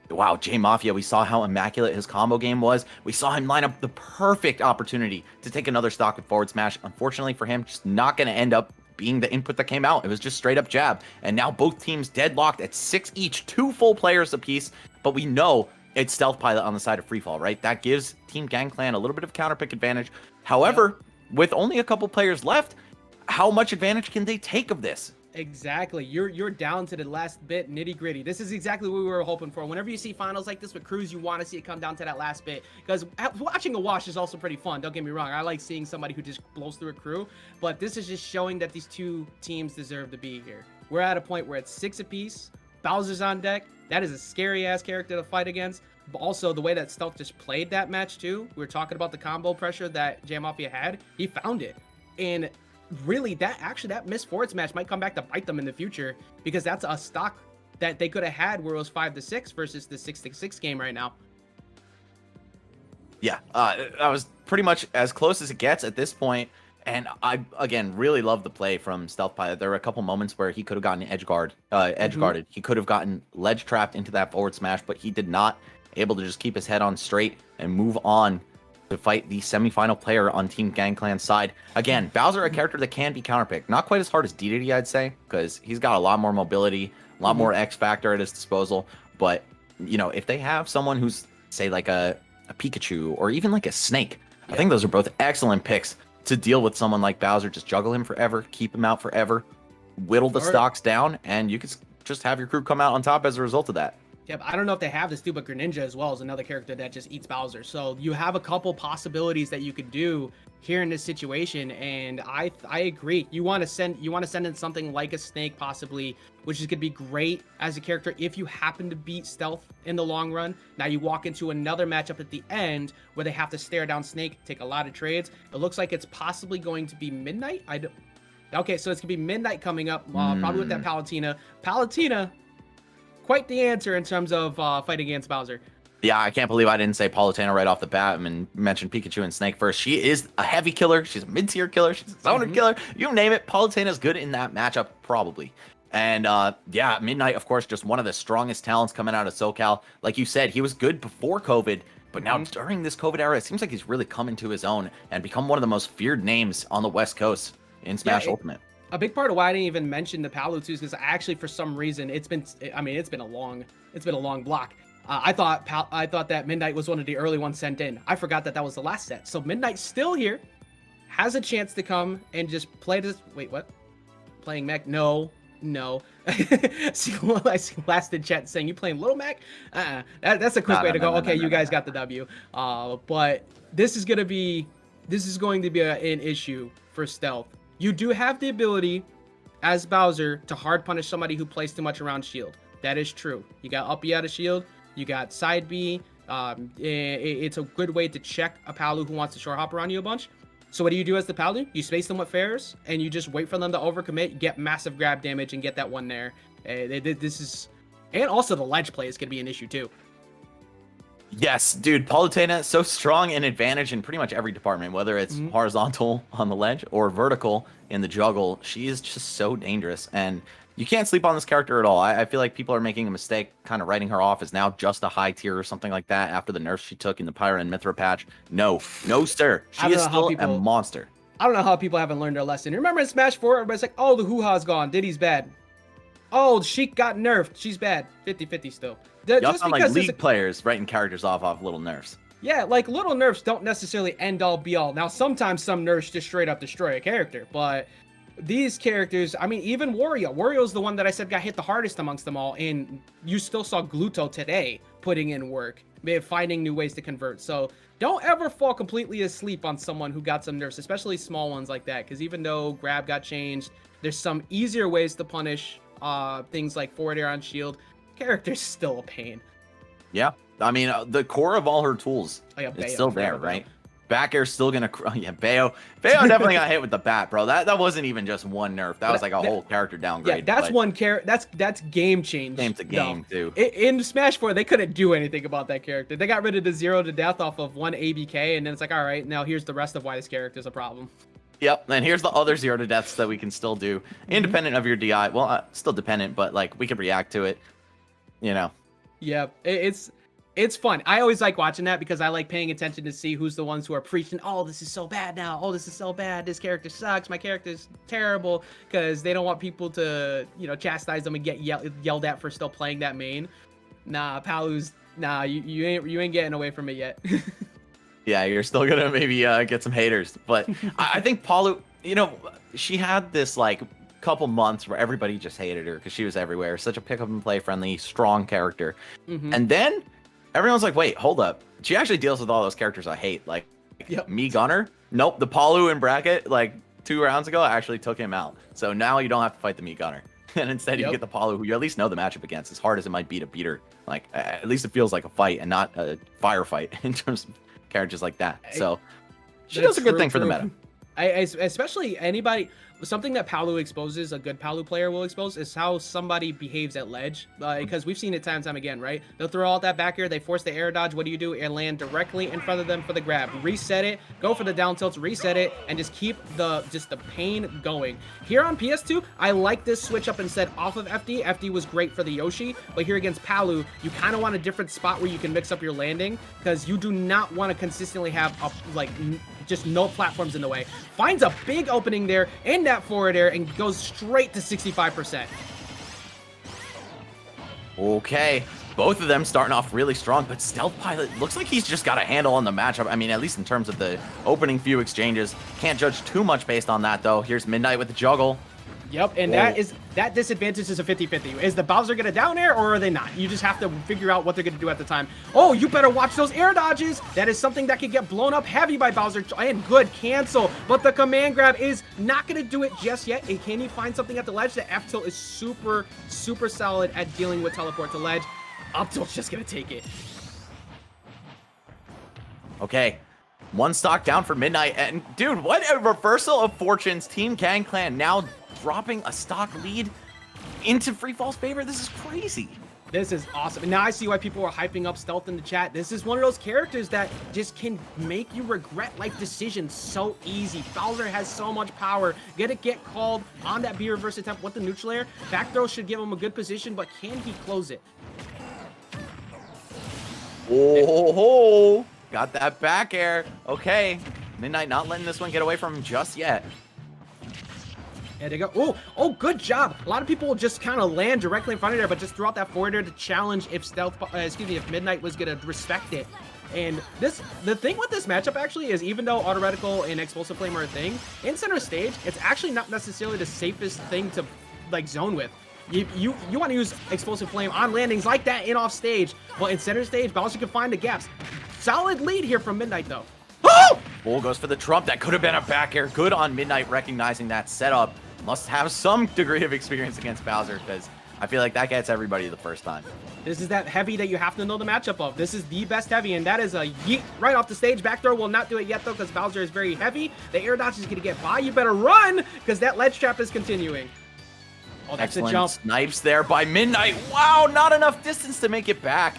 wow, J Mafia, we saw how immaculate his combo game was. We saw him line up the perfect opportunity to take another stock with forward smash. Unfortunately for him, just not going to end up being the input that came out. It was just straight up jab. And now both teams deadlocked at 6 each, 2 full players apiece. But we know it's Stealth Pilot on the side of Freefall, right? That gives Team Gangplank a little bit of counter pick advantage. However, with only a couple players left, how much advantage can they take of this? Exactly. You're down to the last bit, nitty gritty. This is exactly what we were hoping for. Whenever you see finals like this with crews, you want to see it come down to that last bit, because watching a wash is also pretty fun. Don't get me wrong. I like seeing somebody who just blows through a crew, but this is just showing that these two teams deserve to be here. We're at a point where it's 6 apiece. Bowser's on deck. That is a scary ass character to fight against. But also the way that Stealth just played that match too. We were talking about the combo pressure that J Mafia had. He found it. And really, that missed forward smash might come back to bite them in the future, because that's a stock that they could have had where it was 5-6 versus the 6-6 game right now. Yeah, that was pretty much as close as it gets at this point. And I, again, really love the play from Stealth Pilot. There were a couple moments where he could have gotten edge guarded. He could have gotten ledge trapped into that forward smash, but he did not. Able to just keep his head on straight and move on to fight the semifinal player on Team Gangplan's side. Again, Bowser, a character that can be counterpicked. Not quite as hard as Dedede, I'd say, because he's got a lot more mobility, a lot more X factor at his disposal. But, you know, if they have someone who's, say, like a Pikachu or even like a Snake, I think those are both excellent picks to deal with someone like Bowser. Just juggle him forever, keep him out forever, whittle the stocks down, and you could just have your crew come out on top as a result of that. Yep, I don't know if they have this too, but Greninja as well is another character that just eats Bowser. So you have a couple possibilities that you could do here in this situation, and I agree. You want to send in something like a Snake possibly, which is gonna be great as a character if you happen to beat Stealth in the long run. Now you walk into another matchup at the end where they have to stare down Snake, take a lot of trades. It looks like it's possibly going to be Midnight. Okay, so it's gonna be Midnight coming up, probably with that Palutena. Palutena, quite the answer in terms of fighting against Bowser. Yeah, I can't believe I didn't say Palutena right off the bat and mention Pikachu and Snake first. She is a heavy killer. She's a mid-tier killer. She's a zoner killer. You name it. Palutena's good in that matchup, probably. And yeah, Midnight, of course, just one of the strongest talents coming out of SoCal. Like you said, he was good before COVID, but now during this COVID era, it seems like he's really come into his own and become one of the most feared names on the West Coast in Smash Ultimate. A big part of why I didn't even mention the Palutenas is because actually, for some reason, it's been a long block. I thought that Midnight was one of the early ones sent in. I forgot that was the last set. So Midnight's still here, has a chance to come and just play this. Wait, what? Playing Mech? No. I see last in chat saying you playing Little Mac. That's a quick way to go. Okay, you guys got the W. But this is going to be an issue for Stealth. You do have the ability as Bowser to hard punish somebody who plays too much around shield. That is true. You got up B out of shield. You got side B. It's a good way to check a Palu who wants to short hop around you a bunch. So what do you do as the Palu? You space them with fairs, and you just wait for them to overcommit, get massive grab damage, and get that one there. This is... And also the ledge play is going to be an issue too. Yes, dude, Palutena so strong in advantage in pretty much every department, whether it's horizontal on the ledge or vertical in the juggle. She is just so dangerous, and you can't sleep on this character at all. I feel like people are making a mistake kind of writing her off as now just a high tier or something like that after the nerfs she took in the Pyra and Mithra patch. No, sir. She is still a monster. I don't know how people haven't learned their lesson. Remember in Smash 4, everybody's like, oh, the Hoo-Ha's gone. Diddy's bad. Oh, Sheik got nerfed. She's bad. 50-50 still. Y'all sound like League players writing characters off little nerfs. Yeah, like little nerfs don't necessarily end all be all. Now, sometimes some nerfs just straight up destroy a character, but these characters, I mean, even Wario's the one that I said got hit the hardest amongst them all, and you still saw Gluto today putting in work, finding new ways to convert. So don't ever fall completely asleep on someone who got some nerfs, especially small ones like that, because even though grab got changed, there's some easier ways to punish things like forward air on shield. Character's still a pain. Yeah, I mean, the core of all her tools is still there, right? Back air's still gonna, yeah, Bayo definitely got hit with the bat, bro. That wasn't even just one nerf. That was like a whole character downgrade. Yeah, that's one character. That's game change. Game to game too. In Smash 4, they couldn't do anything about that character. They got rid of the 0 to death off of one ABK, and then it's like, all right, now here's the rest of why this character's a problem. Yep, and here's the other 0 to deaths that we can still do, independent of your DI. Well, still dependent, but like we can react to it, you know. Yeah, it's fun. I always like watching that because I like paying attention to see who's the ones who are preaching, oh, this is so bad now. Oh, this is so bad. This character sucks. My character's terrible, because they don't want people to, you know, chastise them and get yelled at for still playing that main. Nah, Palu's, nah, you ain't getting away from it yet. Yeah, you're still gonna maybe get some haters, but I think Palu, you know, she had this like couple months where everybody just hated her because she was everywhere. Such a pick up and play friendly, strong character, and then everyone's like, wait, hold up. She actually deals with all those characters I hate. Like, me Gunner? Nope. The Palu in bracket, like 2 rounds ago, I actually took him out. So now you don't have to fight the me Gunner. And instead you get the Palu, who you at least know the matchup against, as hard as it might be to beat her. Like, at least it feels like a fight and not a firefight in terms of characters like that. So she does a good thing for the meta. Especially anybody, something that Palu exposes, a good Palu player will expose, is how somebody behaves at ledge. Because we've seen it time and time again, right? They'll throw out that back air, they force the air dodge. What do? Air land directly in front of them for the grab. Reset it, go for the down tilts, reset it, and just keep the pain going. Here on PS2, I like this switch up instead off of FD. FD was great for the Yoshi, but here against Palu, you kind of want a different spot where you can mix up your landing, because you do not want to consistently have just no platforms in the way. Finds a big opening there in that forward air and goes straight to 65%. Okay, both of them starting off really strong, but Stealth Pilot looks like he's just got a handle on the matchup. I mean, at least in terms of the opening few exchanges. Can't judge too much based on that, though. Here's Midnight with the juggle. Yep, and that disadvantage is a 50-50. Is the Bowser gonna down air or are they not? You just have to figure out what they're gonna do at the time. Oh, you better watch those air dodges. That is something that could get blown up heavy by Bowser. And good cancel, but the command grab is not gonna do it just yet. And can he find something at the ledge? The F tilt is super solid at dealing with teleport to ledge. Up tilt's just gonna take it. Okay. One stock down for Midnight, and dude, what a reversal of fortunes. Team KangClan now dropping a stock lead into Free Fall's favor. This is crazy. This is awesome. And now I see why people are hyping up Stealth in the chat. This is one of those characters that just can make you regret life decisions so easy. Bowser has so much power. Gonna get called on that B reverse attempt with the neutral air. Back throw should give him a good position, but can he close it? Oh, got that back air. Okay, Midnight not letting this one get away from him just yet. There they go. Oh, good job. A lot of people will just kind of land directly in front of there, but just throw out that forward air to challenge if if Midnight was gonna respect it. And the thing with this matchup actually is, even though Auto Reticle and Explosive Flame are a thing, in center stage, it's actually not necessarily the safest thing to like zone with. You want to use Explosive Flame on landings like that in off stage, but in center stage, Bowser can find the gaps. Solid lead here from Midnight though. Oh! Bull goes for the trump. That could have been a back air. Good on Midnight recognizing that setup. must have some degree of experience against Bowser, because I feel like that gets everybody the first time. This is that heavy that you have to know the matchup of. This is the best heavy, and that is a yeet right off the stage. Back throw will not do it yet, though, because Bowser is very heavy. The air dodge is going to get by. You better run, because that ledge trap is continuing. Oh, that's Excellent a jump. snipes there by Midnight. Wow, not enough distance to make it back.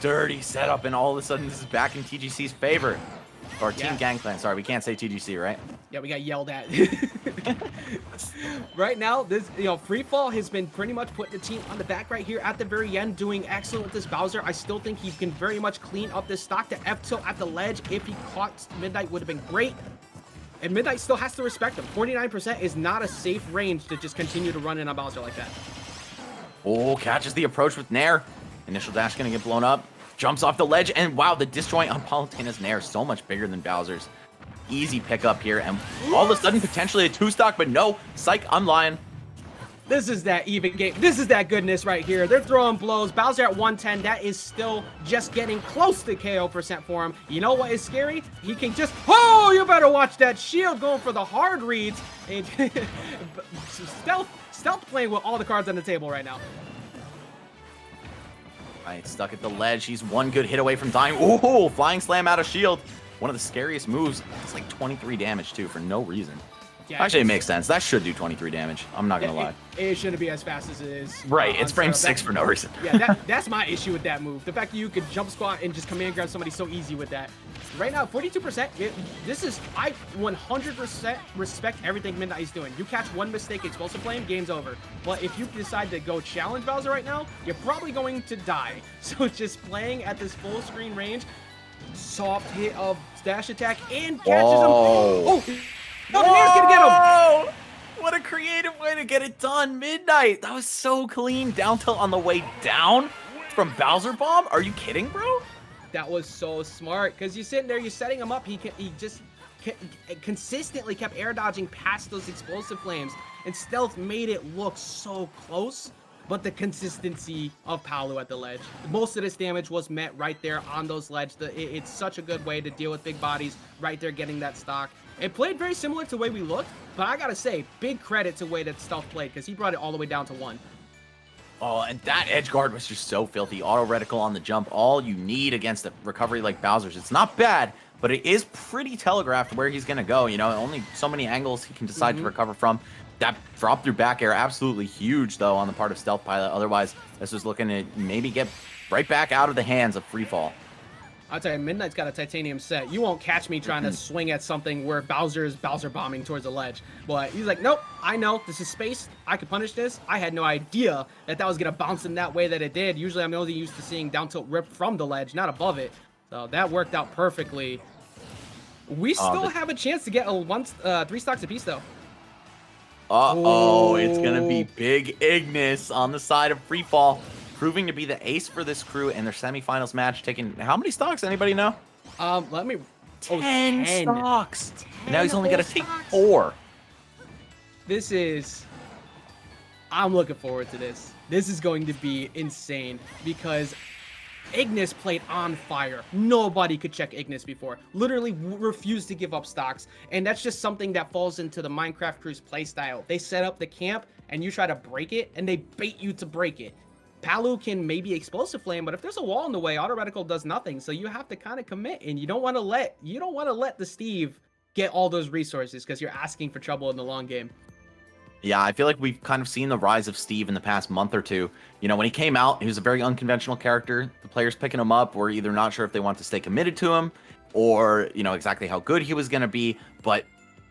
Dirty setup, and all of a sudden this is back in TGC's favor. Or Team Gangplank. Sorry, we can't say TGC, right? Yeah, we got yelled at. Right now, this free fall has been pretty much putting the team on the back right here at the very end, doing excellent with this Bowser. I still think he can very much clean up this stock. The F tilt at the ledge, if he caught Midnight, would have been great. And Midnight still has to respect him. 49% is not a safe range to just continue to run in on Bowser like that. Oh, catches the approach with Nair. Initial dash gonna get blown up. Jumps off the ledge, and wow, the disjoint on Palutena's Nair is so much bigger than Bowser's. Easy pickup here, and all of a sudden, potentially a 2-stock, but no, psych, I'm lying. This is that even game. This is that goodness right here. They're throwing blows. Bowser at 110. That is still just getting close to KO percent for him. You know what is scary? He can just... Oh, you better watch that shield going for the hard reads. And stealth playing with all the cards on the table right now. Right, stuck at the ledge. He's one good hit away from dying. Ooh, flying slam out of shield. One of the scariest moves. It's like 23 damage, too, for no reason. Yeah, actually, it makes sense. That should do 23 damage. I'm not going to lie. It shouldn't be as fast as it is. Right, it's frame 6 for no reason. Yeah, that's my issue with that move. The fact that you could jump squat and just command grab somebody so easy with that. Right now, 42%. I 100% respect everything Midnight is doing. You catch one mistake, explosive flame, game's over. But if you decide to go challenge Bowser right now, you're probably going to die. So just playing at this full screen range, soft hit of dash attack, and catches him. Oh, no, the Nair's gonna get him. What a creative way to get it done. Midnight. That was so clean. Down tilt on the way down from Bowser Bomb. Are you kidding, bro? That was so smart, because you're sitting there, you're setting him up. He just consistently kept air dodging past those explosive flames, and Stealth made it look so close. But the consistency of Palu at the ledge, most of this damage was met right there on those ledge. It's such a good way to deal with big bodies right there, getting that stock. It played very similar to the way we looked, but I gotta say, big credit to the way that Stealth played, because he brought it all the way down to 1. Oh, and that edge guard was just so filthy. Auto reticle on the jump, all you need against a recovery like Bowser's. It's not bad, but it is pretty telegraphed where he's gonna go. You know, only so many angles he can decide to recover from. That drop through back air, absolutely huge, though, on the part of Stealth Pilot. Otherwise, this was looking to maybe get right back out of the hands of Freefall. I'll tell you, Midnight's got a titanium set. You won't catch me trying to swing at something where Bowser is Bowser bombing towards the ledge. But he's like, nope, I know. This is space. I can punish this. I had no idea that was going to bounce in that way that it did. Usually I'm only used to seeing down tilt rip from the ledge, not above it. So that worked out perfectly. We still have a chance to get a 3 stocks apiece, though. Uh-oh, it's going to be Big Ignis on the side of Freefall, proving to be the ace for this crew in their semifinals match, taking how many stocks? Anybody know? Let me... 10 stocks. 10 now he's only got to take 4. This is... I'm looking forward to this. This is going to be insane, because Ignis played on fire. Nobody could check Ignis before. Literally refused to give up stocks. And that's just something that falls into the Minecraft crew's playstyle. They set up the camp, and you try to break it, and they bait you to break it. Palu can maybe explosive flame, but if there's a wall in the way, auto reticle does nothing. So you have to kind of commit, and you don't want to let the Steve get all those resources, because you're asking for trouble in the long game. Yeah, I feel like we've kind of seen the rise of Steve in the past month or two. You know, when he came out, he was a very unconventional character. The players picking him up were either not sure if they want to stay committed to him or, you know, exactly how good he was going to be. But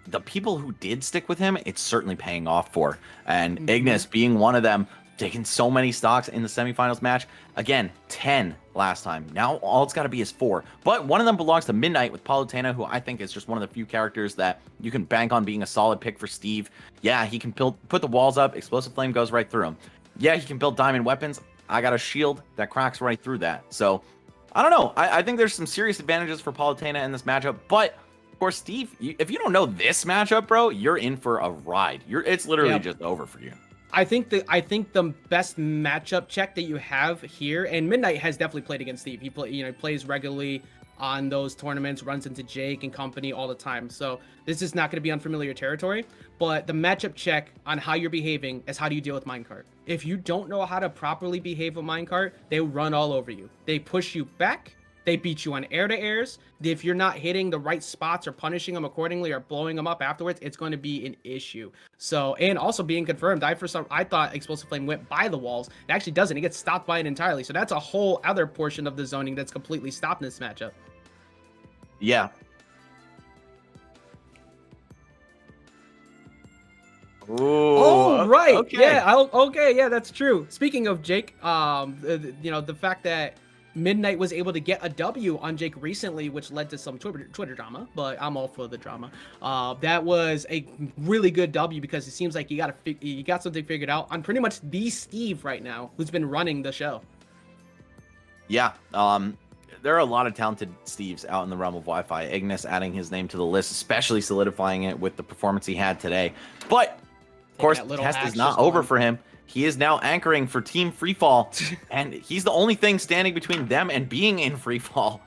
the people who did stick with him, it's certainly paying off for. And Ignis being one of them, taking so many stocks in the semifinals match. Again, 10 last time. Now all it's got to be is 4. But one of them belongs to Midnight with Palutena, who I think is just one of the few characters that you can bank on being a solid pick for Steve. Yeah, he can put the walls up. Explosive Flame goes right through him. Yeah, he can build diamond weapons. I got a shield that cracks right through that. So, I don't know. I think there's some serious advantages for Palutena in this matchup. But, of course, Steve, if you don't know this matchup, bro, you're in for a ride. It's literally just over for you. I think the best matchup check that you have here, and Midnight has definitely played against Steve. He plays regularly on those tournaments, runs into Jake and company all the time. So this is not going to be unfamiliar territory, but the matchup check on how you're behaving is how do you deal with minecart. If you don't know how to properly behave with minecart, they run all over you. They push you back. They beat you on air-to-airs. If you're not hitting the right spots or punishing them accordingly or blowing them up afterwards, it's going to be an issue. So, and also being confirmed, I thought Explosive Flame went by the walls. It actually doesn't. It gets stopped by it entirely. So that's a whole other portion of the zoning that's completely stopped in this matchup. Yeah. Ooh, oh, right. Okay. Yeah. Okay. Yeah, that's true. Speaking of Jake, you know, the fact that Midnight was able to get a W on Jake recently, which led to some Twitter drama, but I'm all for the drama. That was a really good W because it seems like you got something figured out on pretty much the Steve right now, who's been running the show. Yeah. There are a lot of talented Steves out in the realm of Wi-Fi. Ignis adding his name to the list, especially solidifying it with the performance he had today. But of course, the test is not over for him. He is now anchoring for Team Freefall, and he's the only thing standing between them and being in Freefall.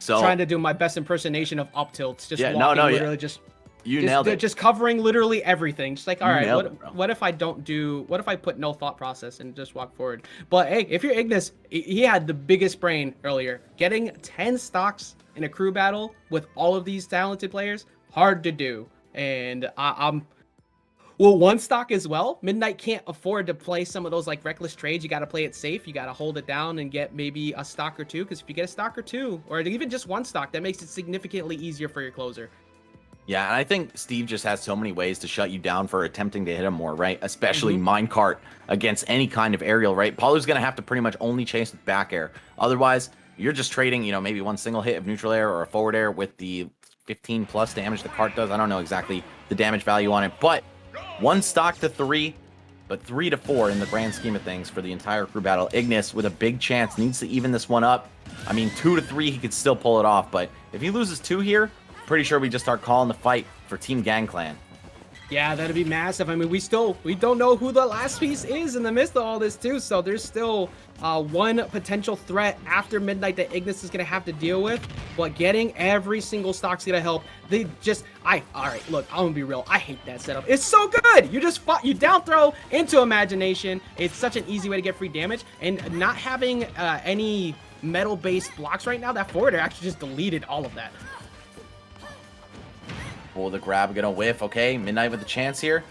So trying to do my best impersonation of up tilts, just walking, literally just nailed it. Just covering literally everything. Just like, all right, what if I don't do? What if I put no thought process and just walk forward? But hey, if you're Ignis, he had the biggest brain earlier. Getting 10 stocks in a crew battle with all of these talented players, hard to do. And I'm. Well, one stock as well. Midnight can't afford to play some of those like reckless trades. You got to play it safe. You got to hold it down and get maybe a stock or two. Because if you get a stock or two, or even just one stock, that makes it significantly easier for your closer. Yeah, and I think Steve just has so many ways to shut you down for attempting to hit him more, right? Especially minecart against any kind of aerial, right? Palu's going to have to pretty much only chase with back air. Otherwise, you're just trading, you know, maybe one single hit of neutral air or a forward air with the 15 plus damage the cart does. I don't know exactly the damage value on it, but 1 stock to 3, but 3 to 4 in the grand scheme of things for the entire crew battle. Ignis with a big chance needs to even this one up. I mean, 2 to 3, he could still pull it off, but if he loses 2 here, pretty sure we just start calling the fight for Team Gangclan. Yeah, that'd be massive. I mean, we don't know who the last piece is in the midst of all this too. So there's still one potential threat after Midnight that Ignis is gonna have to deal with. But getting every single stock's gonna help. All right, look, I'm gonna be real. I hate that setup. It's so good. You down throw into Imagination. It's such an easy way to get free damage, and not having any metal-based blocks right now. That forward air actually just deleted all of that. Oh, the grab gonna whiff. Okay, Midnight with a chance here.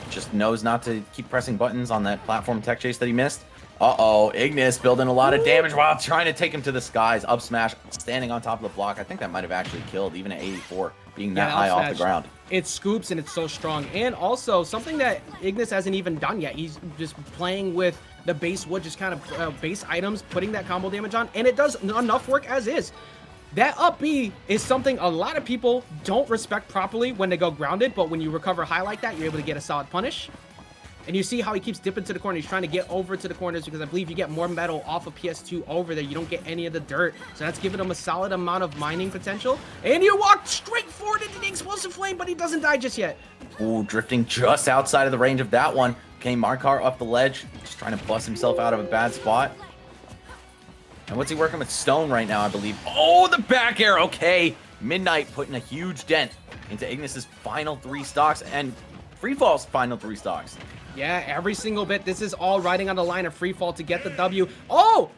Just knows not to keep pressing buttons on that platform tech chase that he missed. Uh-oh, Ignis building a lot of damage while trying to take him to the skies. Up smash, standing on top of the block. I think that might have actually killed, even at 84, being that high off the ground. It scoops and it's so strong. And also, something that Ignis hasn't even done yet. He's just playing with the base wood, just kind of base items, putting that combo damage on. And it does enough work as is. That up B is something a lot of people don't respect properly when they go grounded, but when you recover high like that, you're able to get a solid punish. And you see how he keeps dipping to the corner. He's trying to get over to the corners because I believe you get more metal off of PS2 over there. You don't get any of the dirt. So that's giving him a solid amount of mining potential. And you walk straight forward into the Explosive Flame, but he doesn't die just yet. Ooh, drifting just outside of the range of that one. Okay, Markar off the ledge, just trying to bust himself out of a bad spot. And what's he working with? Stone right now, I believe. Oh, the back air. Okay. Midnight putting a huge dent into Ignis's final 3 stocks and Freefall's final 3 stocks. Yeah, every single bit. This is all riding on the line of Freefall to get the W. Oh!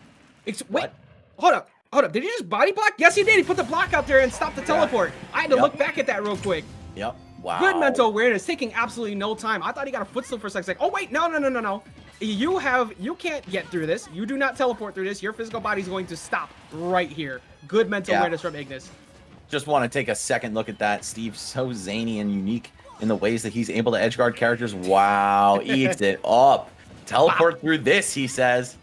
Wait. Hold up. Did he just body block? Yes, he did. He put the block out there and stopped the teleport. I had to look back at that real quick. Yep. Wow. Good mental awareness, taking absolutely no time. I thought he got a footstool for a second. Like, oh, wait. No. You can't get through this. You do not teleport through this. Your physical body is going to stop right here. Good mental awareness from Ignis. Just want to take a second look at that. Steve's so zany and unique in the ways that he's able to edgeguard characters. Wow, eats it up. Teleport through this, he says.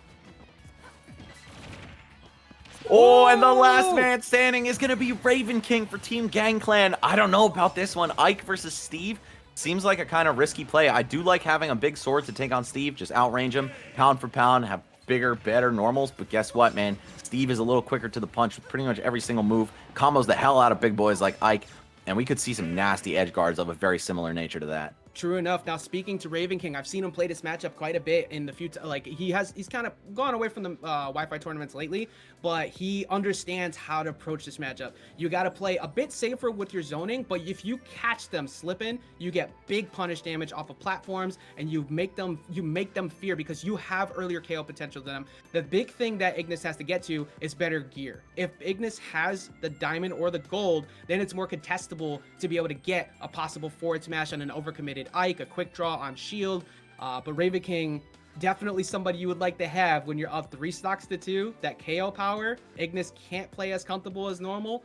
Oh, and the last man standing is going to be Raven King for Team Gangclan. I don't know about this one. Ike versus Steve. Seems like a kind of risky play. I do like having a big sword to take on Steve. Just outrange him, pound for pound, have bigger, better normals. But guess what, man? Steve is a little quicker to the punch with pretty much every single move. Combos the hell out of big boys like Ike. And we could see some nasty edge guards of a very similar nature to that. True enough. Now, speaking to Raven King, I've seen him play this matchup quite a bit in the future. Like he's kind of gone away from the Wi-Fi tournaments lately, but he understands how to approach this matchup. You got to play a bit safer with your zoning, but if you catch them slipping, you get big punish damage off of platforms, and you make them fear because you have earlier KO potential than them. The big thing that Ignis has to get to is better gear. If Ignis has the diamond or the gold, then it's more contestable to be able to get a possible forward smash on an overcommitted Ike, a quick draw on shield. But Raven King, definitely somebody you would like to have when you're up 3 stocks to 2. That KO power, Ignis can't play as comfortable as normal.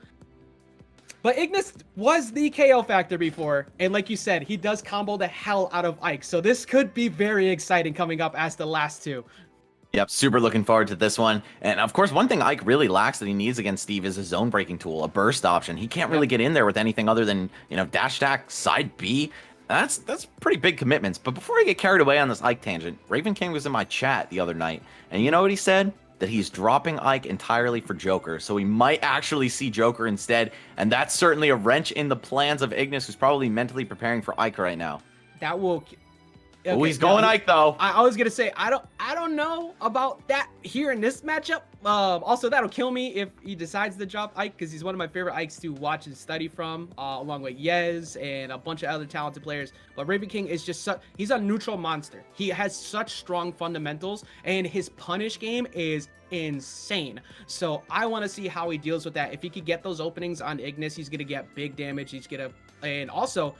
But Ignis was the KO factor before, and like you said, he does combo the hell out of Ike. So this could be very exciting coming up as the last 2. Yep, super looking forward to this one. And of course, one thing Ike really lacks that he needs against Steve is a zone breaking tool, a burst option. He can't really get in there with anything other than, dash attack, side B. That's pretty big commitments. But before I get carried away on this Ike tangent, Raven King was in my chat the other night, and you know what he said? That he's dropping Ike entirely for Joker. So we might actually see Joker instead, and that's certainly a wrench in the plans of Ignis, who's probably mentally preparing for Ike right now. That will... Okay, oh, he's going Ike though. I was gonna say I don't know about that here in this matchup. Also, that'll kill me if he decides to drop Ike, because he's one of my favorite Ikes to watch and study from, along with Yez and a bunch of other talented players. But Raven King is just he's a neutral monster. He has such strong fundamentals, and his punish game is insane. So I want to see how he deals with that. If he could get those openings on Ignis, he's gonna get big damage. And also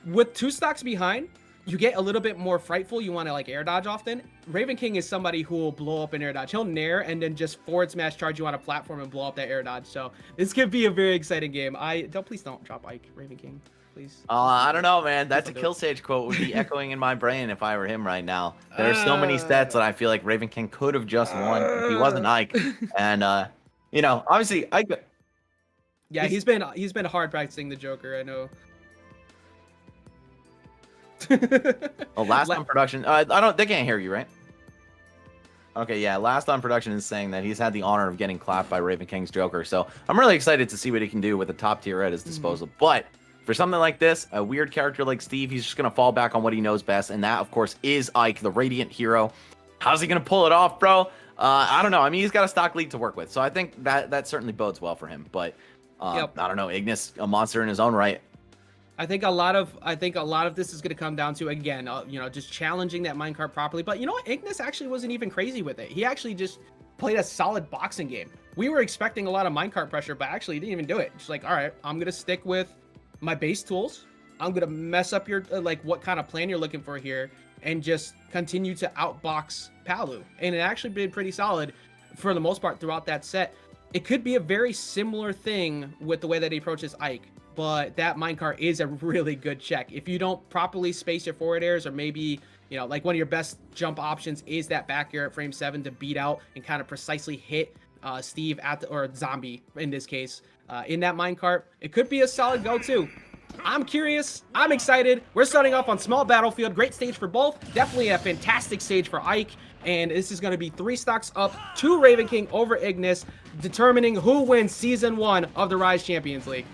with 2 stocks behind, you get a little bit more frightful. You want to like air dodge often. Raven King is somebody who will blow up an air dodge. He'll nair and then just forward smash charge you on a platform and blow up that air dodge. So this could be a very exciting game. Please don't drop Ike, Raven King, please. I don't know, man. That's a Kill Sage quote would be echoing in my brain if I were him right now. There are so many sets that I feel like Raven King could have just won if he wasn't Ike. And obviously Ike. Yeah, he's been hard practicing the Joker. I know. Last on production. They can't hear you, right? Okay, yeah. Last on production is saying that he's had the honor of getting clapped by Raven King's Joker. So I'm really excited to see what he can do with the top tier at his disposal. But for something like this, a weird character like Steve, he's just gonna fall back on what he knows best, and that, of course, is Ike, the Radiant hero. How's he gonna pull it off, bro? I don't know. I mean, he's got a stock lead to work with, so I think that certainly bodes well for him. But I don't know. Ignis, a monster in his own right. I think a lot of this is going to come down to, again, just challenging that minecart properly. But you know what? Ignis actually wasn't even crazy with it. He actually just played a solid boxing game. We were expecting a lot of minecart pressure, but actually he didn't even do it. Just like, all right, I'm going to stick with my base tools. I'm going to mess up your, what kind of plan you're looking for here, and just continue to outbox Palu. And it actually been pretty solid for the most part throughout that set. It could be a very similar thing with the way that he approaches Ike. But that minecart is a really good check. If you don't properly space your forward airs, or maybe, like one of your best jump options is that back air at frame 7 to beat out and kind of precisely hit Steve or Zombie in this case, in that minecart, it could be a solid go-to. I'm curious. I'm excited. We're starting off on small battlefield. Great stage for both. Definitely a fantastic stage for Ike. And this is going to be 3 stocks up to Raven King over Ignis, determining who wins Season 1 of the Rise Champions League.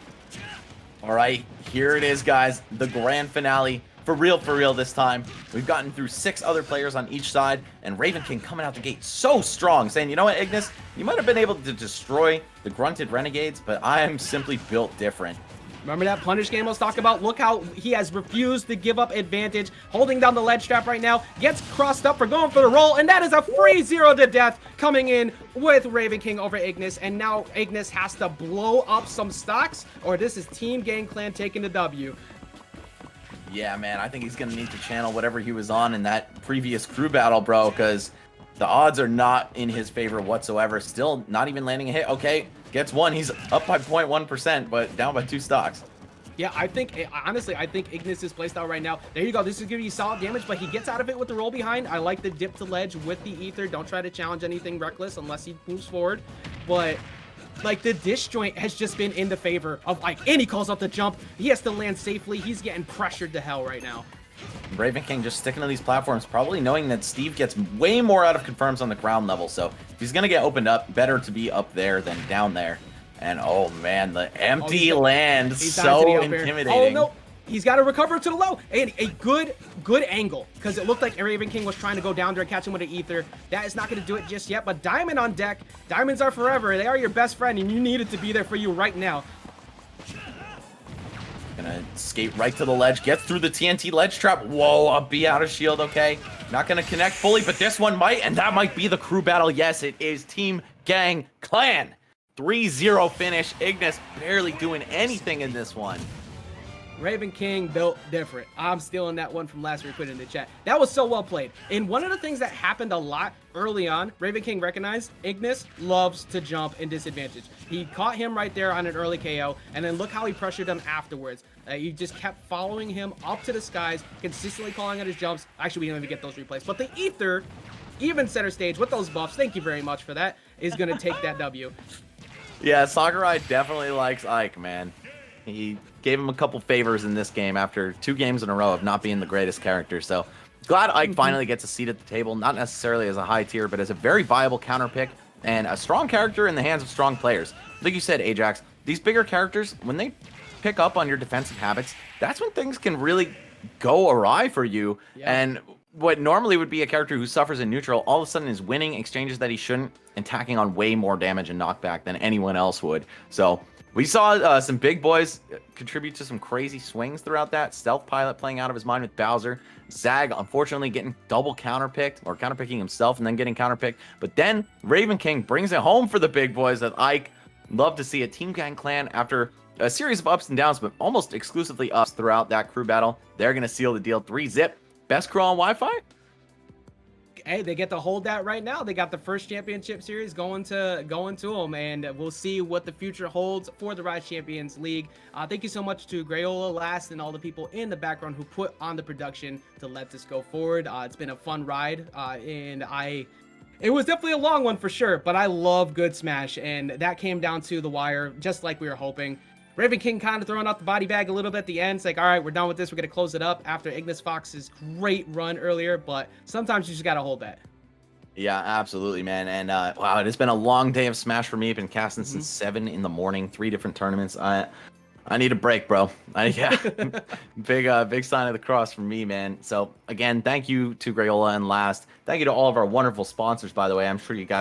All right, here it is, guys. The grand finale. For real this time. We've gotten through 6 other players on each side, and Raven King coming out the gate so strong, saying, you know what, Ignis? You might have been able to destroy the grunted renegades, but I am simply built different. Remember that punish game I was talking about? Look how he has refused to give up advantage, holding down the ledge trap right now, gets crossed up for going for the roll, and that is a free 0 to death coming in with Raven King over Ignis, and now Ignis has to blow up some stocks, or this is Team Gang Clan taking the W. Yeah, man, I think he's going to need to channel whatever he was on in that previous crew battle, bro, because the odds are not in his favor whatsoever. Still not even landing a hit. Okay, gets one. He's up by 0.1%, but down by 2 stocks. Yeah, honestly, I think Ignis' playstyle right now, there you go. This is giving you solid damage, but he gets out of it with the roll behind. I like the dip to ledge with the ether. Don't try to challenge anything reckless unless he moves forward. But like, the disjoint has just been in the favor of Ike, and he calls out the jump. He has to land safely. He's getting pressured to hell right now. Raven King just sticking to these platforms, probably knowing that Steve gets way more out of confirms on the ground level. So if he's going to get opened up, better to be up there than down there. And oh man, the empty land, so intimidating. Oh no, He's got to recover to the low, and a good angle, because it looked like Raven King was trying to go down there and catch him with an ether. That is not going to do it just yet, but Diamond on deck. Diamonds are forever. They are your best friend, and you need it to be there for you right now. Gonna skate right to the ledge, gets through the TNT ledge trap. Whoa, a B out of shield, okay. Not gonna connect fully, but this one might, and that might be the crew battle. Yes, it is Team Gang Clan. 3-0 finish. Ignis barely doing anything in this one. Raven King built different. I'm stealing that one from last week, put it in the chat. That was so well played. And one of the things that happened a lot early on, Raven King recognized Ignis loves to jump in disadvantage. He caught him right there on an early KO, and then look how he pressured him afterwards. He just kept following him up to the skies, consistently calling out his jumps. Actually, we didn't even get those replays, but the ether, even center stage with those buffs, thank you very much for that, is going to take that W. Yeah, Sakurai definitely likes Ike, man. He gave him a couple favors in this game after 2 games in a row of not being the greatest character. So glad Ike finally gets a seat at the table, not necessarily as a high tier, but as a very viable counter pick and a strong character in the hands of strong players. Like you said, Ajax, these bigger characters, when they pick up on your defensive habits, that's when things can really go awry for you. Yeah. And what normally would be a character who suffers in neutral, all of a sudden is winning exchanges that he shouldn't and tacking on way more damage and knockback than anyone else would. So we saw some big boys contribute to some crazy swings throughout that. Stealth Pilot playing out of his mind with Bowser. Zag, unfortunately, getting double counterpicked, or counterpicking himself and then getting counterpicked. But then Raven King brings it home for the big boys that Ike. Love to see a Team Gang Clan after a series of ups and downs, but almost exclusively ups throughout that crew battle. They're going to seal the deal. 3-zip. Best crew on Wi-Fi? Hey, they get to hold that right now. They got the first championship series going to them, and we'll see what the future holds for the Rise Champions League. Thank you so much to Grayola, Last, and all the people in the background who put on the production to let this go forward. It's been a fun ride, and it was definitely a long one for sure, but I love good Smash, and that came down to the wire, just like we were hoping. Raven King kind of throwing out the body bag a little bit at the end. It's like, all right, we're done with this. We're going to close it up after Ignis Fox's great run earlier, but sometimes you just got to hold that. Yeah, absolutely, man. And wow, it has been a long day of Smash for me. I've been casting since 7 in the morning, 3 different tournaments. I need a break, bro. Yeah, big sign of the cross for me, man. So again, thank you to Grayola and Last. Thank you to all of our wonderful sponsors, by the way. I'm sure you guys